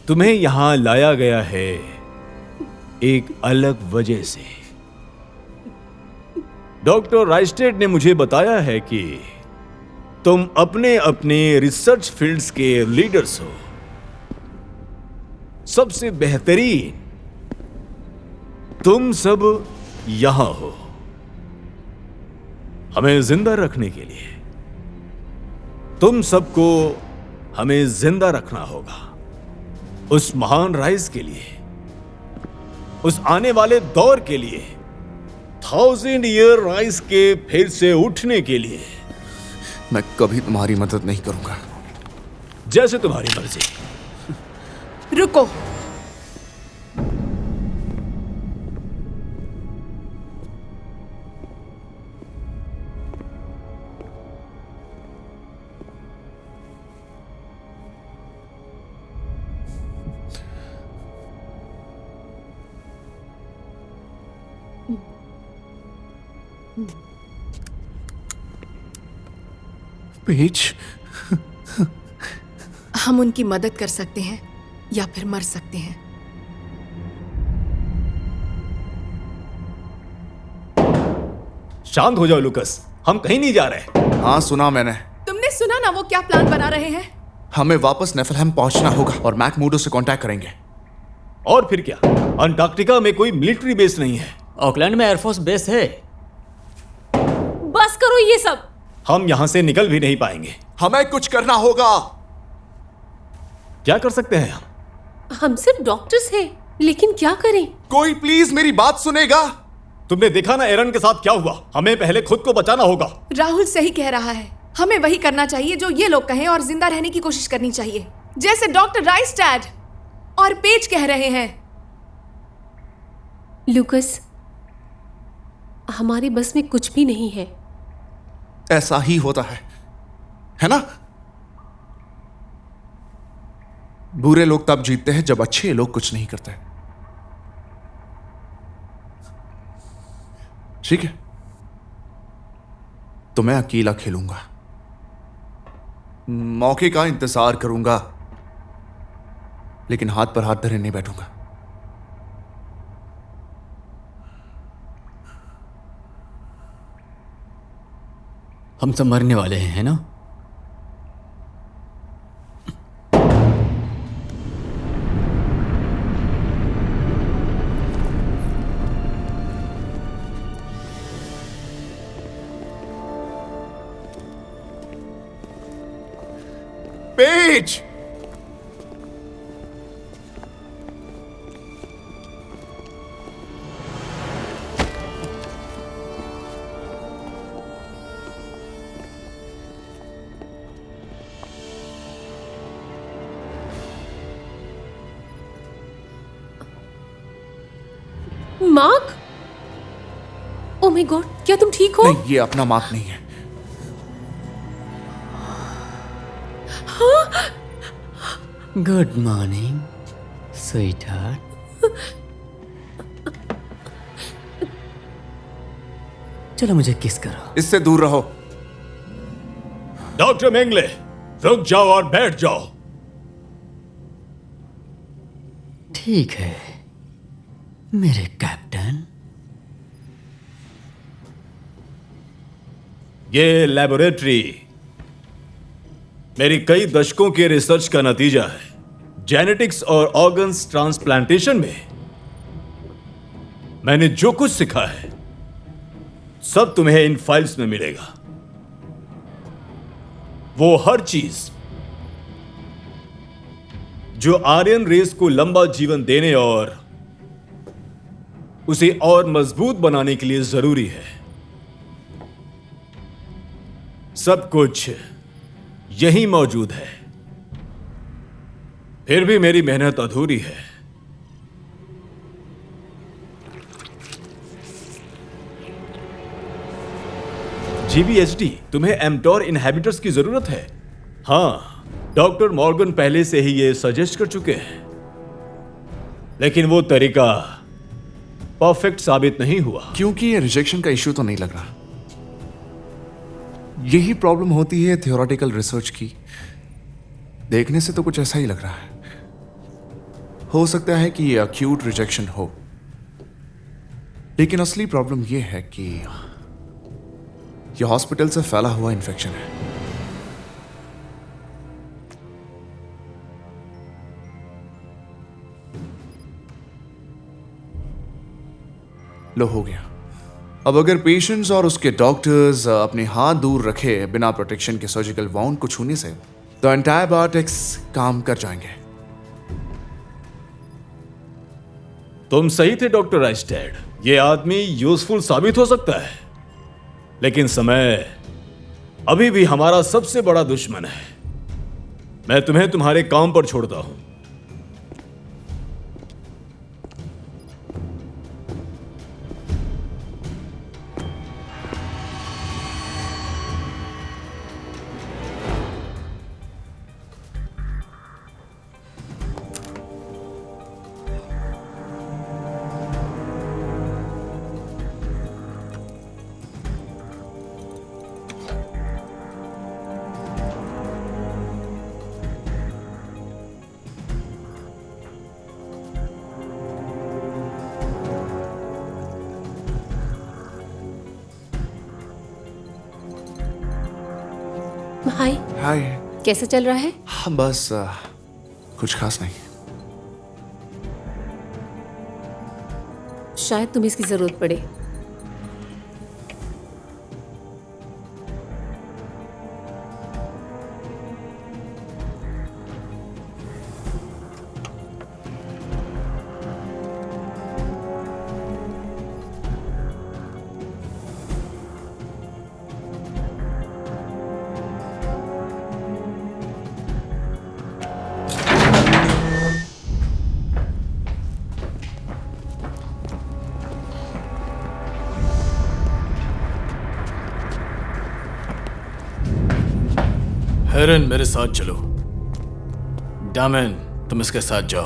तुम्हें यहां लाया गया है एक अलग वजह से। डॉक्टर राइस्टेड ने मुझे बताया है कि तुम अपने अपने रिसर्च फील्ड्स के लीडर्स हो, सबसे बेहतरीन। तुम सब यहां हो हमें जिंदा रखने के लिए। तुम सबको हमें जिंदा रखना होगा, उस महान राइज के लिए, उस आने वाले दौर के लिए, 1000 ईयर राइज के फिर से उठने के लिए। मैं कभी तुम्हारी मदद नहीं करूंगा। जैसे तुम्हारी मर्जी। रुको। पेज, हम उनकी मदद कर सकते हैं या फिर मर सकते हैं। शांत हो जाओ लुकस, हम कहीं नहीं जा रहे। हाँ सुना मैंने। तुमने सुना ना वो क्या प्लान बना रहे हैं? हमें वापस नेफलहैम पहुंचना होगा और मैकमूडो से कांटेक्ट करेंगे। और फिर क्या, अंटार्कटिका में कोई मिलिट्री बेस नहीं है। ऑकलैंड में एयरफोर्स बेस है। बस करो ये सब। हम यहां से निकल भी नहीं पाएंगे। हमें कुछ करना होगा। क्या कर सकते हैं हम सिर्फ डॉक्टर्स हैं, लेकिन क्या करें? कोई प्लीज मेरी बात सुनेगा? तुमने देखा ना एरन के साथ क्या हुआ। हमें पहले खुद को बचाना होगा। राहुल सही कह रहा है, हमें वही करना चाहिए जो ये लोग कहें और जिंदा रहने की कोशिश करनी चाहिए, जैसे डॉक्टर राइस्टैड और पेज कह रहे हैं। लुकस, हमारे बस में कुछ भी नहीं है। ऐसा ही होता है ना? बुरे लोग तब जीतते हैं जब अच्छे लोग कुछ नहीं करते। ठीक है, तो मैं अकेला खेलूंगा, मौके का इंतजार करूंगा, लेकिन हाथ पर हाथ धरे नहीं बैठूंगा। हम सब मरने वाले हैं, है ना? Page, mark, oh my God, क्या तुम ठीक हो? नहीं, ये अपना मार्क नहीं है। Good morning sweetheart. चलो मुझे किस करो। इससे दूर रहो। डॉक्टर मेंगले, रुक जाओ और बैठ जाओ। ठीक है मेरे कैप्टन। ये लेबोरेटरी मेरी कई दशकों के रिसर्च का नतीजा है। जेनेटिक्स और ऑर्गन्स ट्रांसप्लांटेशन में मैंने जो कुछ सीखा है सब तुम्हें इन फाइल्स में मिलेगा। वो हर चीज जो आर्यन रेस को लंबा जीवन देने और उसे और मजबूत बनाने के लिए जरूरी है, सब कुछ यही मौजूद है। फिर भी मेरी मेहनत अधूरी है। जीवीएचडी, तुम्हें एम्टोर इनहैबिटर्स की जरूरत है। हाँ, डॉक्टर मॉर्गन पहले से ही ये सजेस्ट कर चुके हैं, लेकिन वो तरीका परफेक्ट साबित नहीं हुआ। क्योंकि ये रिजेक्शन का इश्यू तो नहीं लग रहा। यही प्रॉब्लम होती है थियोरेटिकल रिसर्च की। देखने से तो कुछ ऐसा ही लग रहा है। हो सकता है कि ये अक्यूट रिजेक्शन हो, लेकिन असली प्रॉब्लम ये है कि ये हॉस्पिटल से फैला हुआ इन्फेक्शन है। लो, हो गया। अब अगर पेशेंट्स और उसके डॉक्टर्स अपने हाथ दूर रखे बिना प्रोटेक्शन के सर्जिकल वाउंड को छूने से, तो एंटीबायोटिक्स काम कर जाएंगे। तुम सही थे डॉक्टर राइस्टेड, ये आदमी यूजफुल साबित हो सकता है, लेकिन समय अभी भी हमारा सबसे बड़ा दुश्मन है। मैं तुम्हें तुम्हारे काम पर छोड़ता हूं। हाय, हाय। कैसा चल रहा है? हाँ, बस कुछ खास नहीं। शायद तुम्हें इसकी जरूरत पड़े। हेरन, मेरे साथ चलो। डामन, तुम इसके साथ जाओ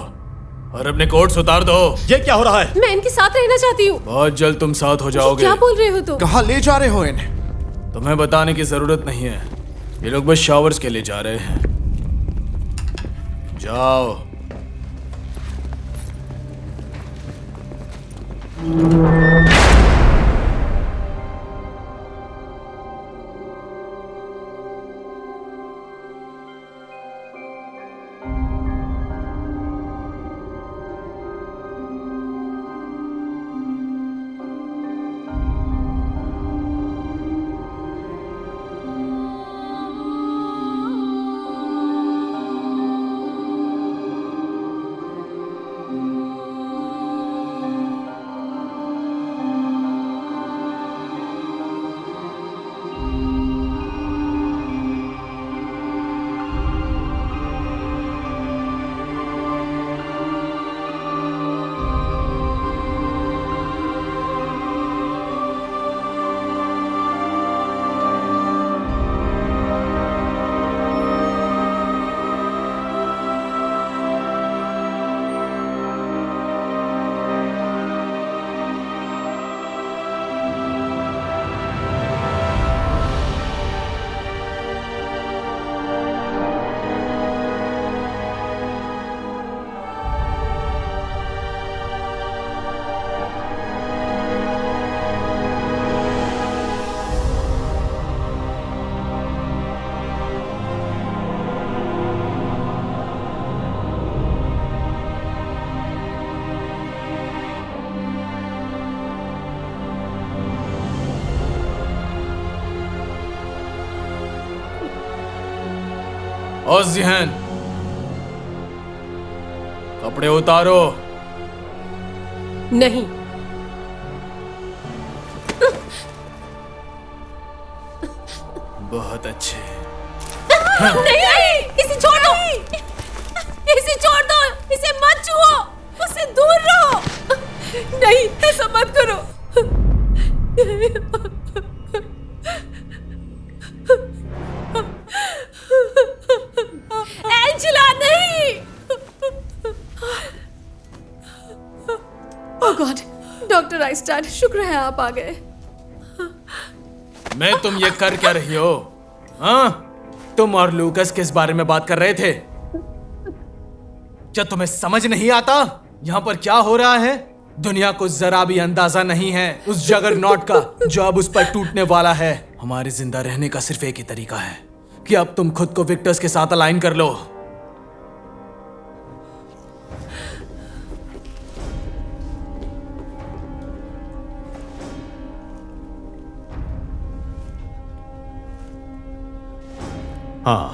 और अपने कोट्स उतार दो। ये क्या हो रहा है? मैं इनके साथ रहना चाहती हूँ। बहुत जल्द तुम साथ हो जाओगे। क्या बोल रहे हो तुम? कहाँ ले जा रहे हो इन्हें? तुम्हें बताने की जरूरत नहीं है, ये लोग बस शावर्स के लिए जा रहे हैं। जाओ। और जिहन, कपड़े उतारो। नहीं। बहुत अच्छे। नहीं, इसे छोड़ दो। इसे छोड़ दो, इसे मत छुओ, उससे दूर रहो। नहीं, ऐसा मत करो। एंजेला, नहीं। ओह गॉड, डॉक्टर आइस्टाड, शुक्र है आप आ गए। मैं तुम ये कर क्या रही हो? हाँ? तुम और लूकस किस बारे में बात कर रहे थे? क्या तुम्हें समझ नहीं आता यहाँ पर क्या हो रहा है? दुनिया को जरा भी अंदाजा नहीं है उस जगरनॉट का जो अब उस पर टूटने वाला है। हमारे जिंदा रहने का सिर्फ एक ही तरीका है कि अब तुम खुद को विक्टर्स के साथ अलाइन कर लो। हाँ,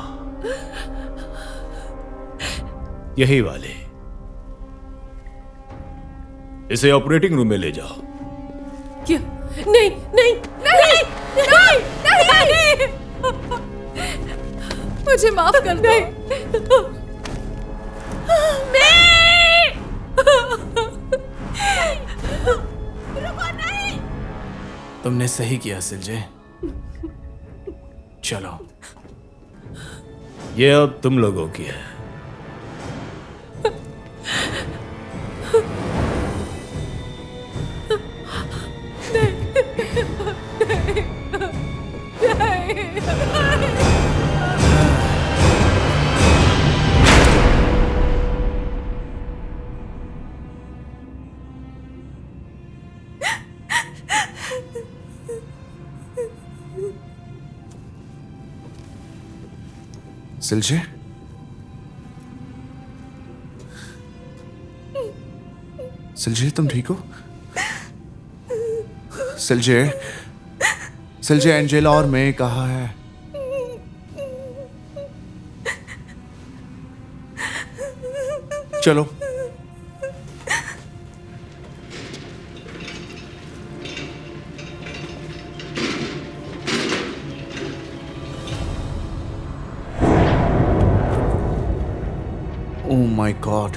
यही वाले। इसे ऑपरेटिंग रूम में ले जाओ। क्या? नहीं, नहीं, नहीं, नहीं, नहीं, मुझे माफ कर दो। तुमने सही किया सिलजे। चलो, ये अब तुम लोगों की है। सिलजे, सिलजे तुम ठीक हो? सिलजे, सिलजे, एंजेला और मैं कहाँ है? चलो। Oh my God.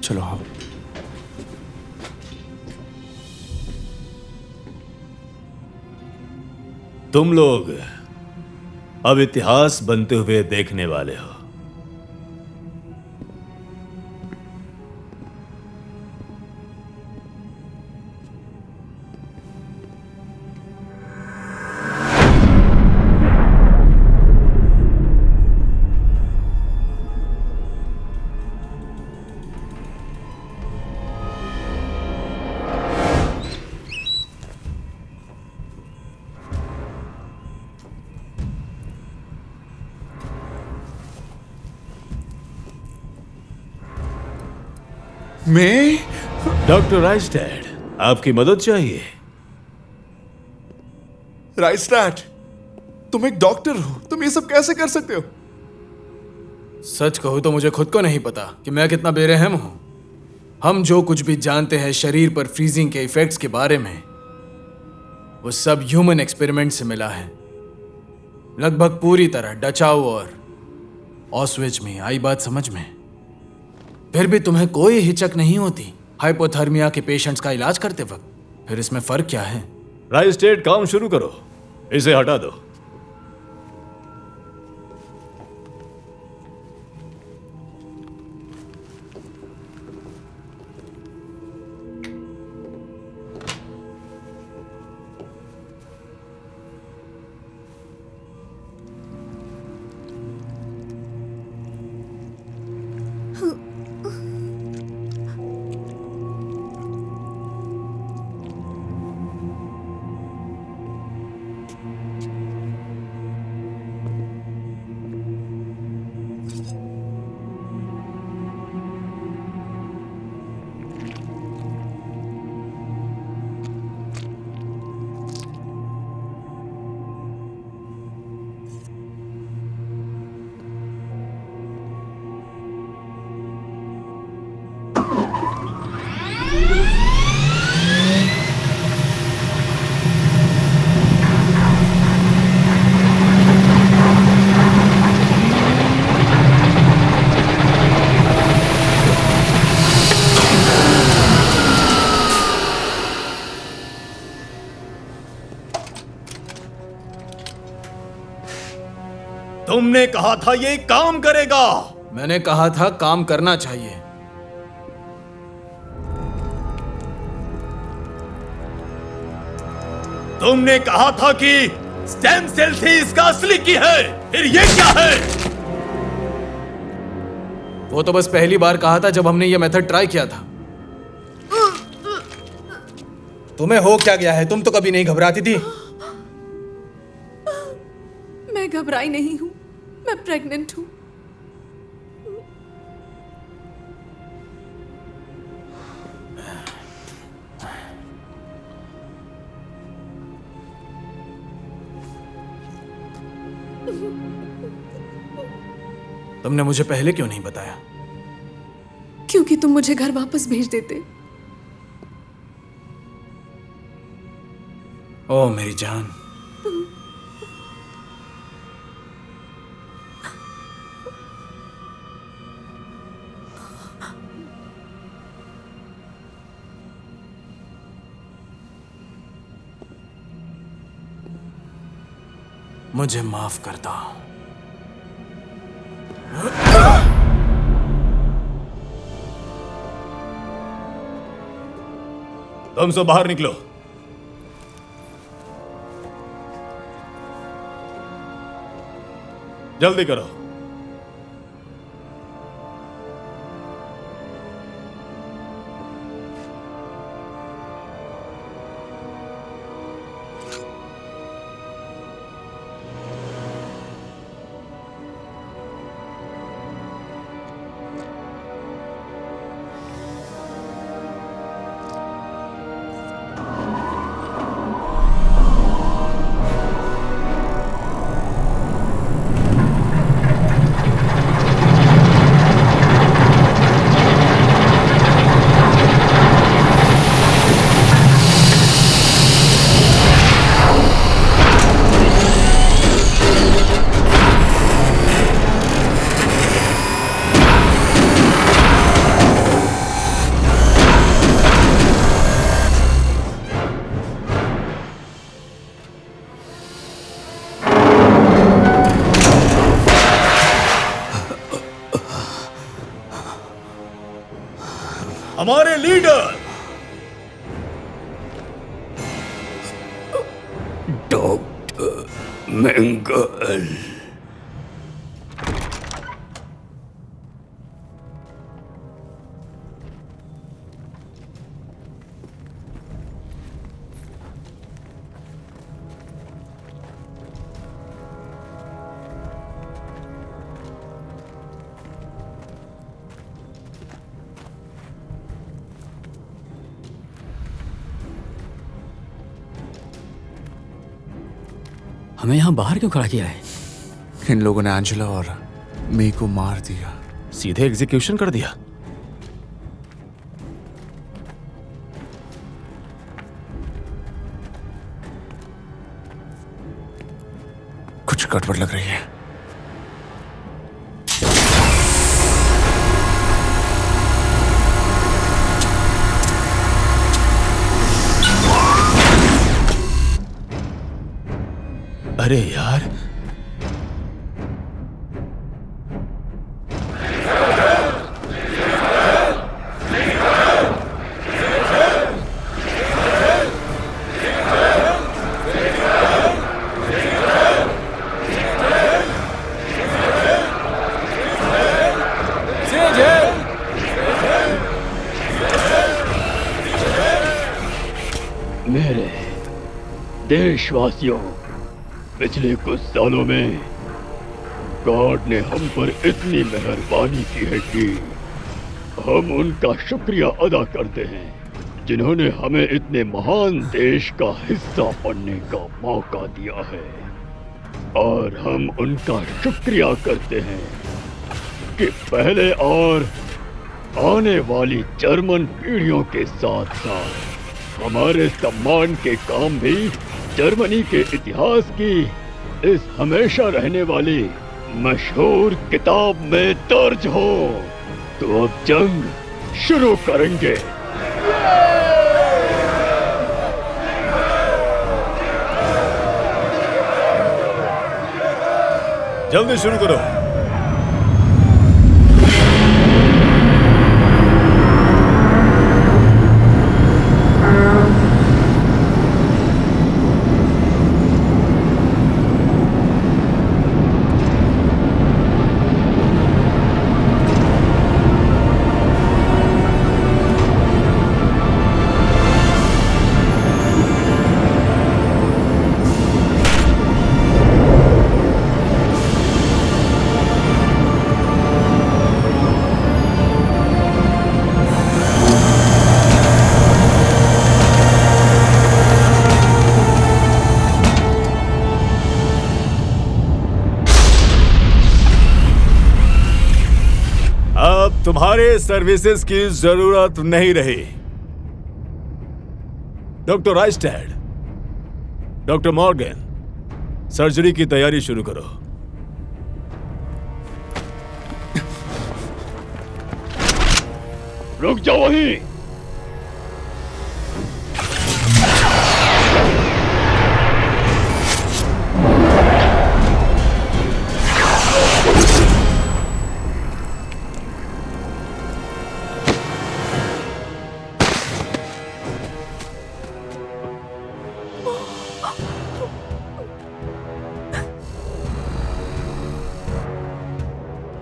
चलो आओ। तुम लोग अब इतिहास बनते हुए देखने वाले हो। मैं? डॉक्टर राइस्टेड, आपकी मदद चाहिए? राइस्टैट, तुम एक डॉक्टर हो, तुम ये सब कैसे कर सकते हो? सच कहूं तो मुझे खुद को नहीं पता कि मैं कितना बेरहम हूं। हम जो कुछ भी जानते हैं शरीर पर फ्रीजिंग के इफेक्ट्स के बारे में, वो सब ह्यूमन एक्सपेरिमेंट से मिला है। लगभग पूरी तरह डचाऊ और ऑस्विच में। आई बात समझ में? फिर भी तुम्हें कोई हिचक नहीं होती हाइपोथर्मिया के पेशेंट्स का इलाज करते वक्त? फिर इसमें फर्क क्या है? राइस्टेड, काम शुरू करो, इसे हटा दो। तुमने कहा था ये काम करेगा। मैंने कहा था काम करना चाहिए। तुमने कहा था कि स्टेम सेल थी इसका असली की है, फिर ये क्या है? वो तो बस पहली बार कहा था जब हमने ये मेथड ट्राई किया था। तुम्हें हो क्या गया है? तुम तो कभी नहीं घबराती थी। मैं घबराई नहीं हूं, मैं प्रेग्नेंट हूं। तुमने मुझे पहले क्यों नहीं बताया? क्योंकि तुम मुझे घर वापस भेज देते। ओ मेरी जान। मुझे माफ करता। तुम सब बाहर निकलो। जल्दी करो। हमारे लीडर डॉक्टर मेंगल। हमें यहाँ बाहर क्यों खड़ा किया है? इन लोगों ने एंजेला और मी को मार दिया। सीधे एग्जीक्यूशन कर दिया। कुछ गड़बड़ लग रही है। अरे यार, मेरे देशवासियों, पिछले कुछ सालों में गॉड ने हम पर इतनी मेहरबानी की है कि हम उनका शुक्रिया अदा करते हैं जिन्होंने हमें इतने महान देश का हिस्सा बनने का मौका दिया है। और हम उनका शुक्रिया करते हैं कि पहले और आने वाली जर्मन पीढ़ियों के साथ साथ हमारे सम्मान के काम भी जर्मनी के इतिहास की इस हमेशा रहने वाली मशहूर किताब में दर्ज हो। तो अब जंग शुरू करेंगे। जल्दी शुरू करो। तुम्हारे सर्विसेज की जरूरत नहीं रही। डॉक्टर राइस्टेड, डॉक्टर मॉर्गन, सर्जरी की तैयारी शुरू करो। रुक जाओ वहीं।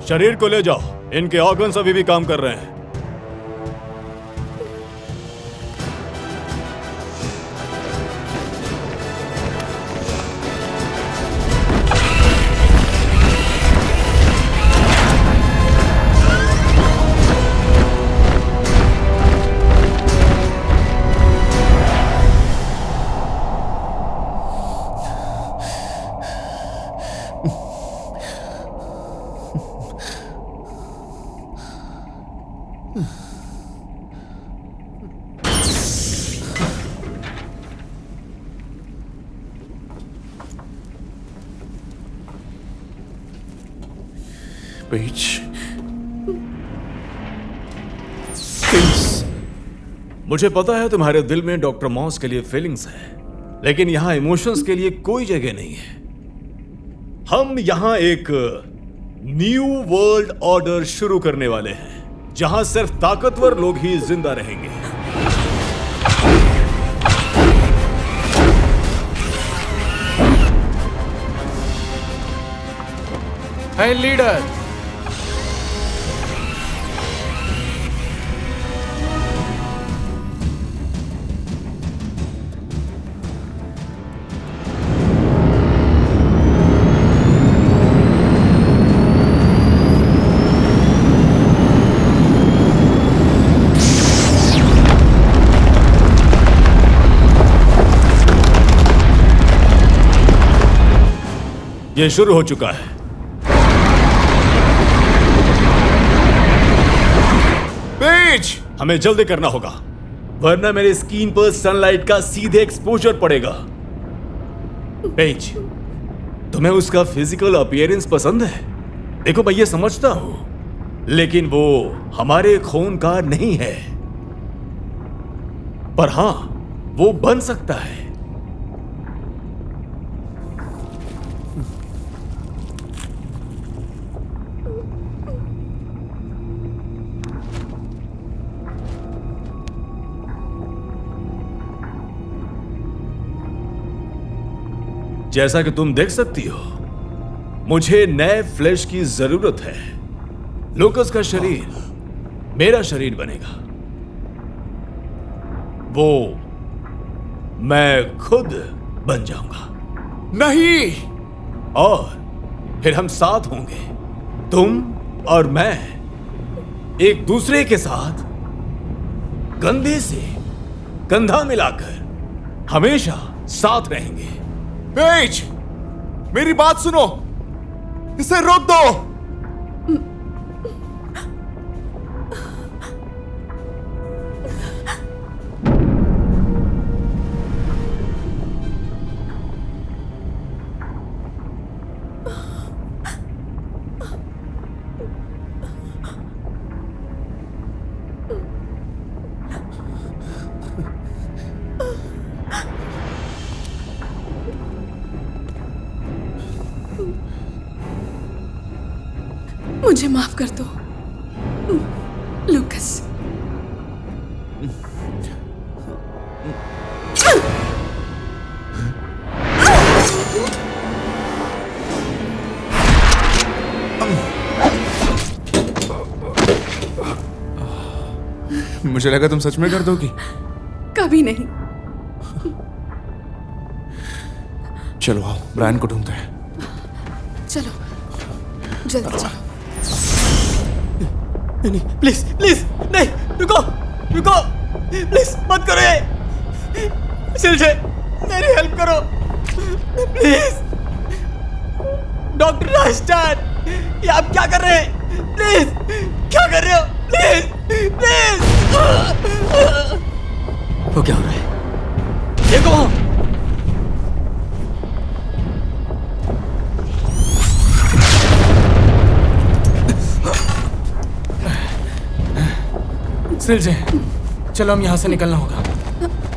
शरीर को ले जाओ, इनके ऑर्गन्स अभी भी काम कर रहे हैं। मुझे पता है तुम्हारे दिल में डॉक्टर मॉस के लिए फीलिंग्स है, लेकिन यहां इमोशंस के लिए कोई जगह नहीं है। हम यहां एक न्यू वर्ल्ड ऑर्डर शुरू करने वाले हैं। जहां सिर्फ ताकतवर लोग ही जिंदा रहेंगे। है लीडर। ये शुरू हो चुका है। पेज! हमें जल्दी करना होगा, वरना मेरे स्किन पर सनलाइट का सीधे एक्सपोजर पड़ेगा। पेज, तुम्हें उसका फिजिकल अपीयरेंस पसंद है? देखो मैं ये समझता हूं, लेकिन वो हमारे खून का नहीं है। पर हां, वो बन सकता है। जैसा कि तुम देख सकती हो, मुझे नए फ्लैश की जरूरत है। लूकस का शरीर मेरा शरीर बनेगा। वो मैं खुद बन जाऊंगा। नहीं! और फिर हम साथ होंगे, तुम और मैं, एक दूसरे के साथ कंधे से कंधा मिलाकर हमेशा साथ रहेंगे। पेज! मेरी बात सुनो, इसे रोक दो। मुझे माफ कर दो, लूकस। मुझे लगा तुम सच में कर दोगी। कभी नहीं। चलो आओ, ब्रायन को ढूंढते हैं। चलो, जल्दी चलो। नहीं, प्लीज प्लीज नहीं, रुको रुको, प्लीज मत करो ये। सिलजे, मेरी हेल्प करो प्लीज। डॉक्टर राजस्टार, ये आप क्या कर रहे हैं? प्लीज, क्या कर रहे हो? Please please. वो क्या हो रहा है? देखो, सिलजे, चलो हम यहाँ से निकलना होगा।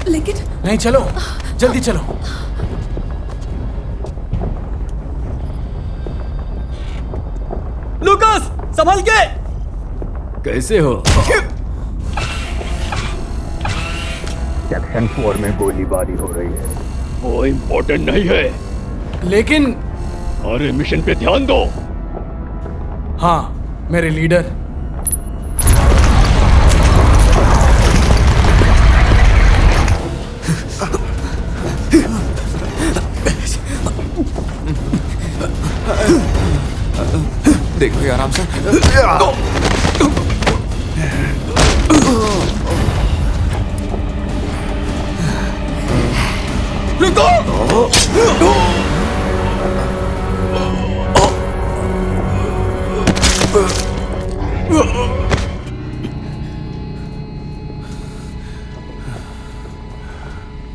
लेकिन नहीं, चलो जल्दी चलो। लूकस, संभल के। कैसे हो? सेक्शन 4 में गोलीबारी हो रही है। वो इम्पोर्टेंट नहीं है, लेकिन हमारे मिशन पे ध्यान दो। हाँ, मेरे लीडर। देखो ये आराम से।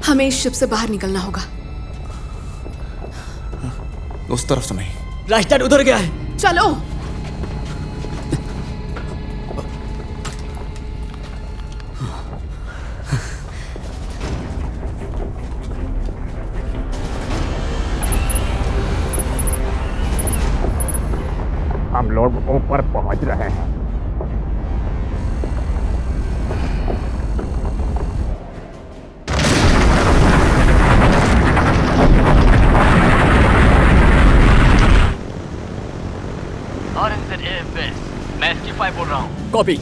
हमें इस शिप से बाहर निकलना होगा। उस तरफ तो नहीं। राजस्टार उधर गया है। चलो। हम लोग ऊपर पहुंच रहे हैं। HQ5 बोल रहा हूँ। कॉपी।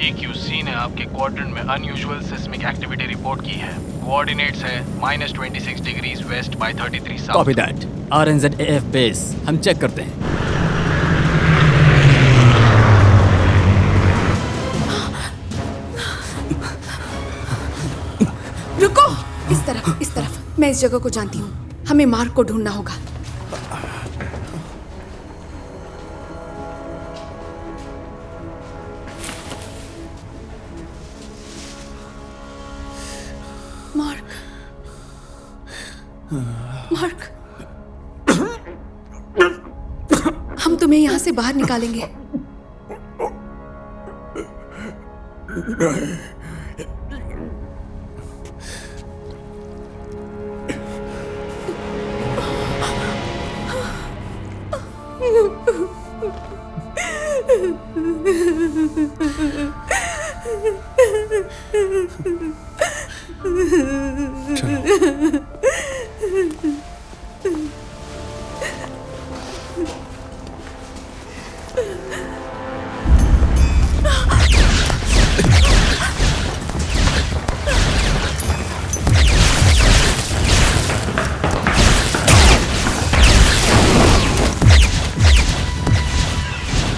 EQC ने आपके क्वाड्रेंट में अनयूजुअल सिस्मिक एक्टिविटी रिपोर्ट की है। कोऑर्डिनेट्स है -26 degrees west by 33 south. Copy that. RNZAF base हम चेक करते हैं। रुको, इस तरफ। मैं इस जगह को जानती हूँ। हमें मार्क को ढूंढना होगा। मार्क, हम तुम्हें यहाँ से बाहर निकालेंगे।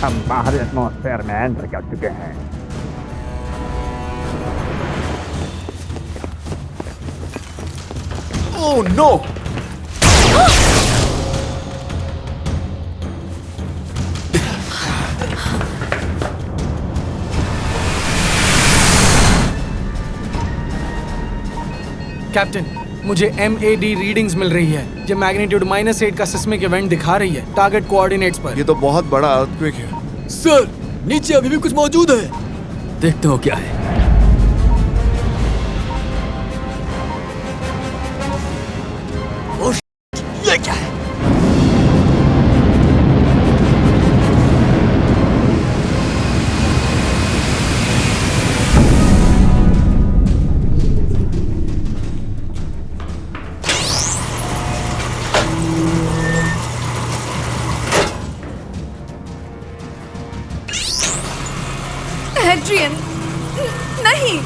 हम बाहर एटमॉस्फेयर में एंटर कर चुके हैं। Oh no! कैप्टन, मुझे MAD रीडिंग्स मिल रही है। ये मैग्नीट्यूड -8 का सिस्मिक इवेंट दिखा रही है टारगेट कोऑर्डिनेट्स पर। ये तो बहुत बड़ा अर्थक्वेक है। सर, नीचे अभी भी कुछ मौजूद है। देखते हो क्या है। ओह, ये क्या है? एड्रियन, नहीं।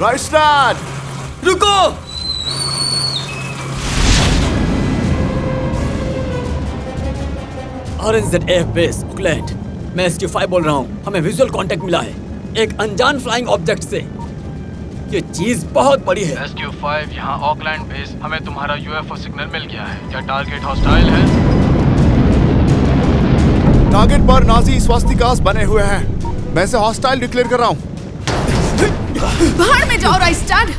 राइस्टाड! रुको! RNZAF base Oakland. मैं SQ5 बोल रहा हूँ। हमें विजुअल कांटेक्ट मिला है एक अनजान फ्लाइंग ऑब्जेक्ट से। ये चीज बहुत बड़ी है। SQ5 यहाँ ऑकलैंड बेस। हमें तुम्हारा UFO सिग्नल मिल गया है। क्या टारगेट हॉस्टाइल है? टारगेट पर नाजी स्वास्तिकास बने हुए हैं। मैं इसे हॉस्टाइल डिक्लेयर कर रहा हूँ। बाहर में जाओ राइस्टाड।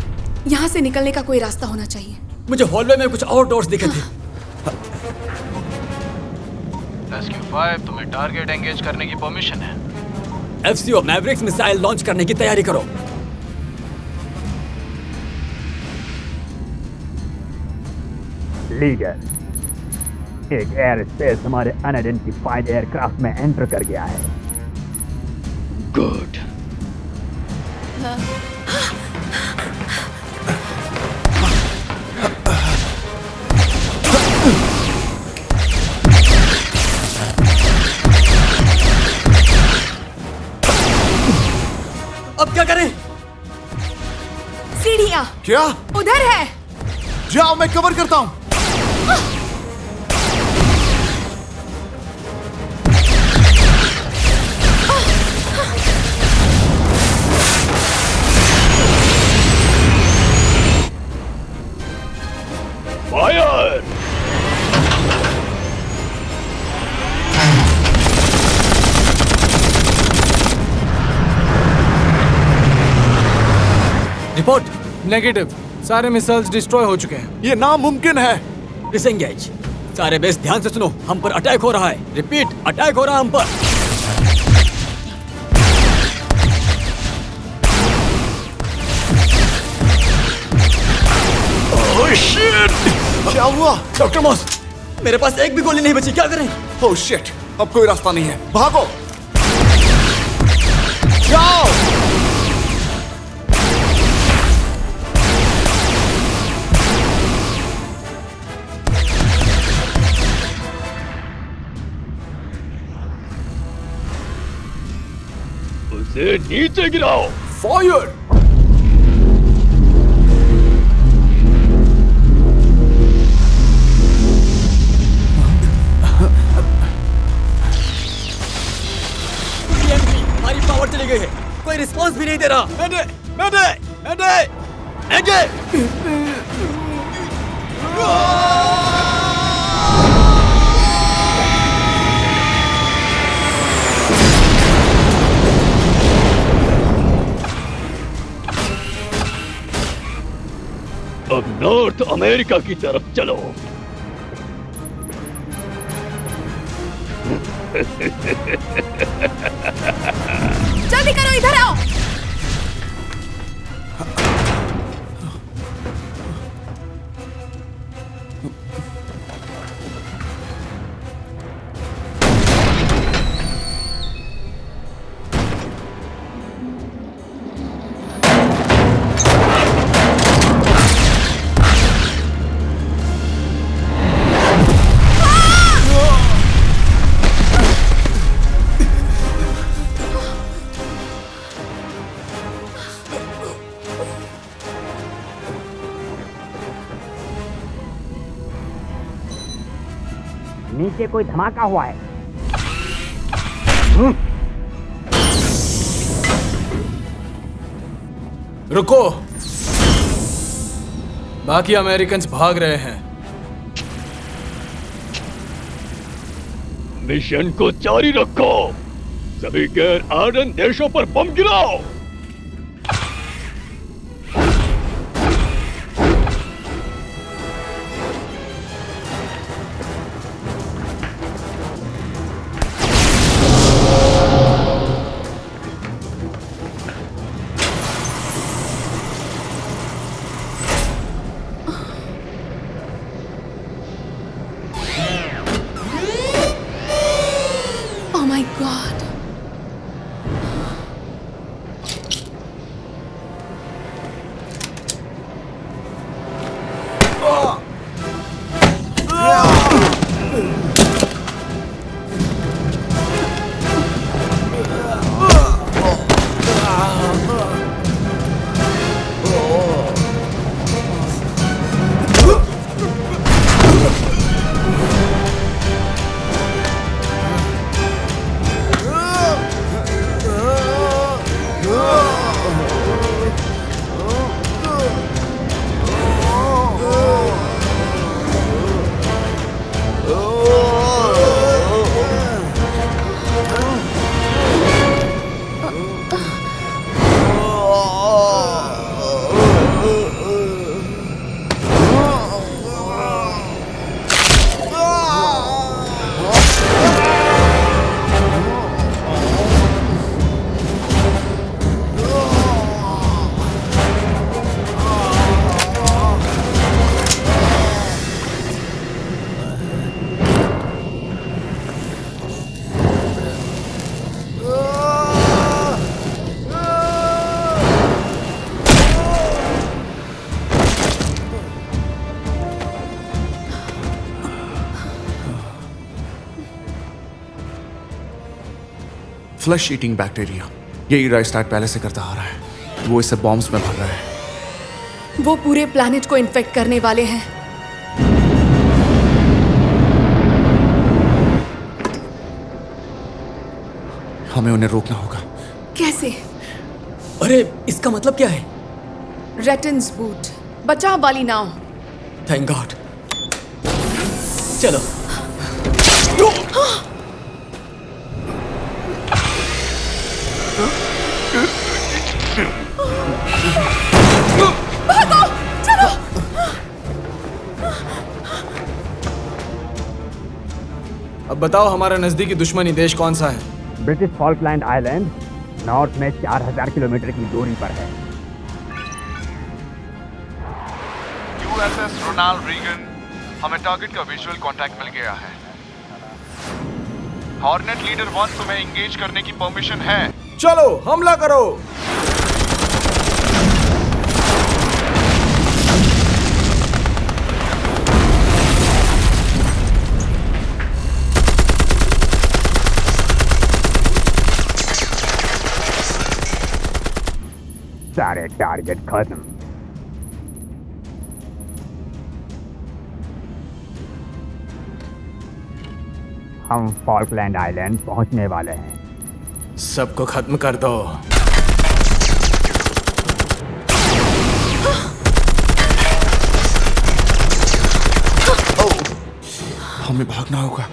यहाँ से निकलने का कोई रास्ता होना चाहिए। मुझे हॉलवे में कुछ और डोर्स दिखे थे। SQ5, तुम्हें टारगेट एंगेज करने की परमिशन है। FCO मैवरिक्स मिसाइल लॉन्च करने की तैयारी करो। लीडर, एक एयर स्पेस हमारे अनआइडेंटिफाइड एयरक्राफ्ट में एंटर कर गया है। गुड। अब क्या करें? सीढ़ियाँ क्या? उधर है। जाओ, मैं कवर करता हूँ। फायर! रिपोर्ट। नेगेटिव, सारे मिसाइल्स डिस्ट्रॉय हो चुके हैं। ये नामुमकिन है। डिसएंगेज। सारे बेस ध्यान से सुनो, हम पर अटैक हो रहा है। रिपीट, अटैक हो रहा है हम पर। Oh shit! क्या हुआ? डॉक्टर मॉस, मेरे पास एक भी गोली नहीं बची, क्या करें? Oh shit! अब कोई रास्ता नहीं है। भागो! जाओ! इसे नीचे गिराओ। फायर! हमारी पावर चली गई है, कोई रिस्पॉन्स भी नहीं दे रहा। मैंने मैंने मैंने मैंने अब नॉर्थ अमेरिका की तरफ चलो। जल्दी करो, इधर आओ। नीचे कोई धमाका हुआ है। रुको, बाकी अमेरिकन्स भाग रहे हैं। मिशन को जारी रखो। सभी गैर आर्यन देशों पर बम गिराओ। Oh my God. Flush eating bacteria, यही राइस्टार्ट पहले से करता आ रहा है। वो इसे बॉम्ब्स में भर रहा है। वो पूरे प्लैनेट को इन्फेक्ट करने वाले हैं। हमें उन्हें रोकना होगा। कैसे? अरे इसका मतलब क्या है? रेटन्स बूट, बचाव वाली नाव। Thank God. चलो। अब बताओ, हमारा नजदीकी दुश्मनी देश कौन सा है? ब्रिटिश फॉल्कलैंड आइलैंड नॉर्थ में 4000 किलोमीटर की दूरी पर है। यूएसएस रोनाल्ड रीगन, हमें टारगेट का विजुअल कांटेक्ट मिल गया है। हॉर्नेट लीडर 1 तुम्हें एंगेज करने की परमिशन है। चलो हमला करो। टारगेट खत्म। हम फॉल्कलैंड आइलैंड पहुंचने वाले हैं। सबको खत्म कर दो। हमें भागना होगा।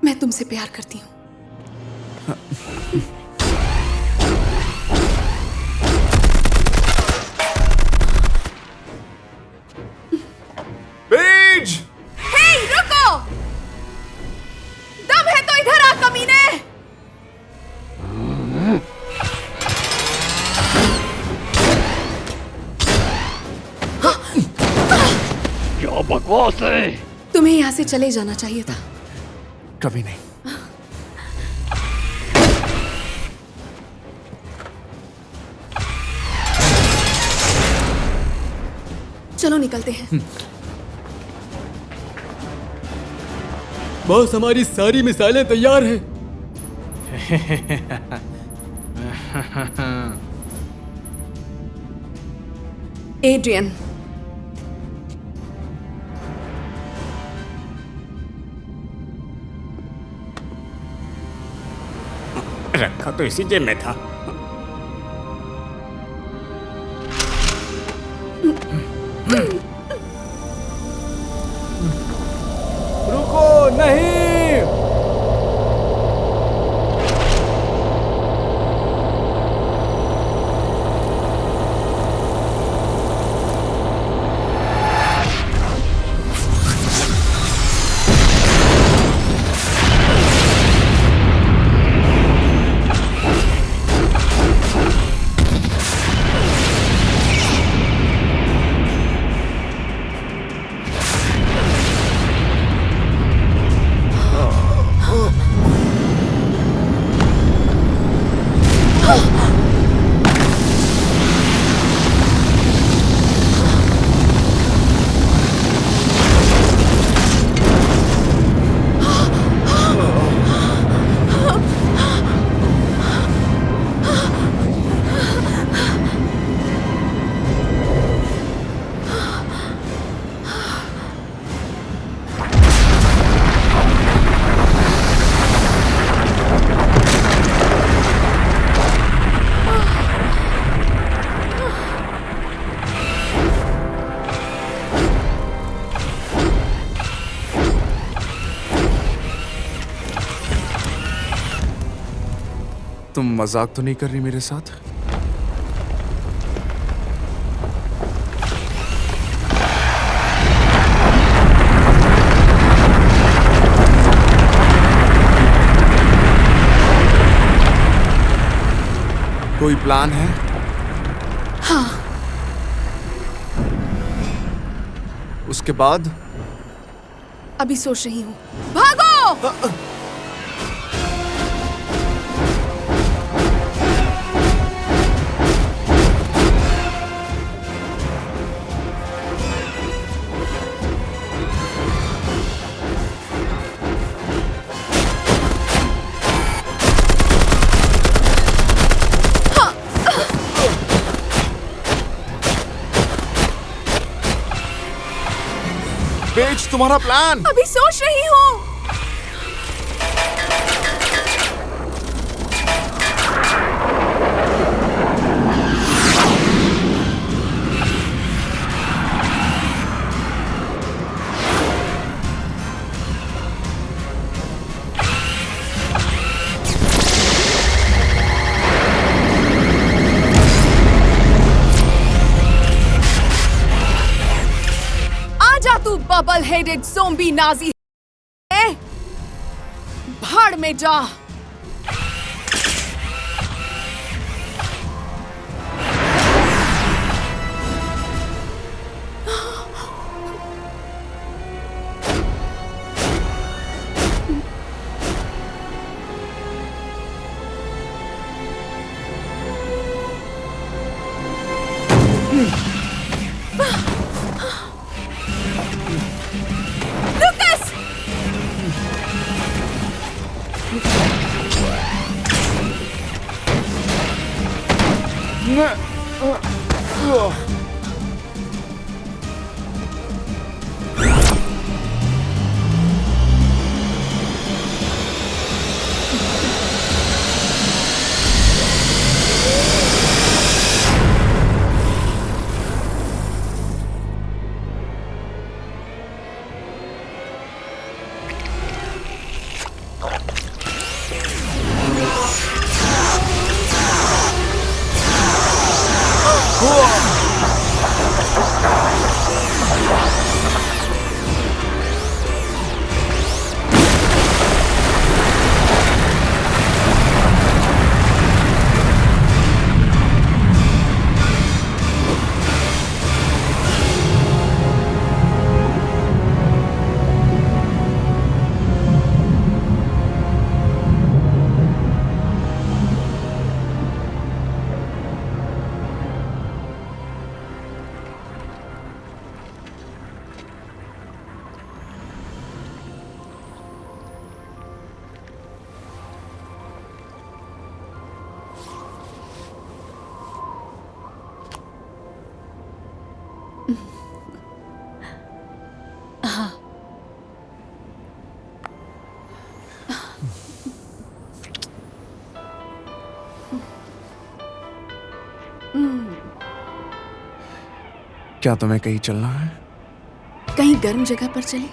मैं तुमसे प्यार करती हूँ। पेज! हे, रुको! दम है तो इधर आ, कमीने! क्या बकवास है? तुम्हें यहाँ से चले जाना चाहिए था। कभी नहीं। चलो निकलते हैं। बॉस, हमारी सारी मिसाइलें तैयार हैं। एड्रियन, रखा तो इसी जेब में था। रुको, नहीं! तुम मजाक तो नहीं कर रही मेरे साथ? कोई प्लान है? हाँ। उसके बाद? अभी सोच रही हूँ। भागो! पेज, तुम्हारा प्लान? अभी सोच रही हूँ। तू बबल हेडेड ज़ोंबी नाजी है, भाड़ में जा। लूकस! क्या तुम्हें कहीं चलना है? कहीं गर्म जगह पर चले।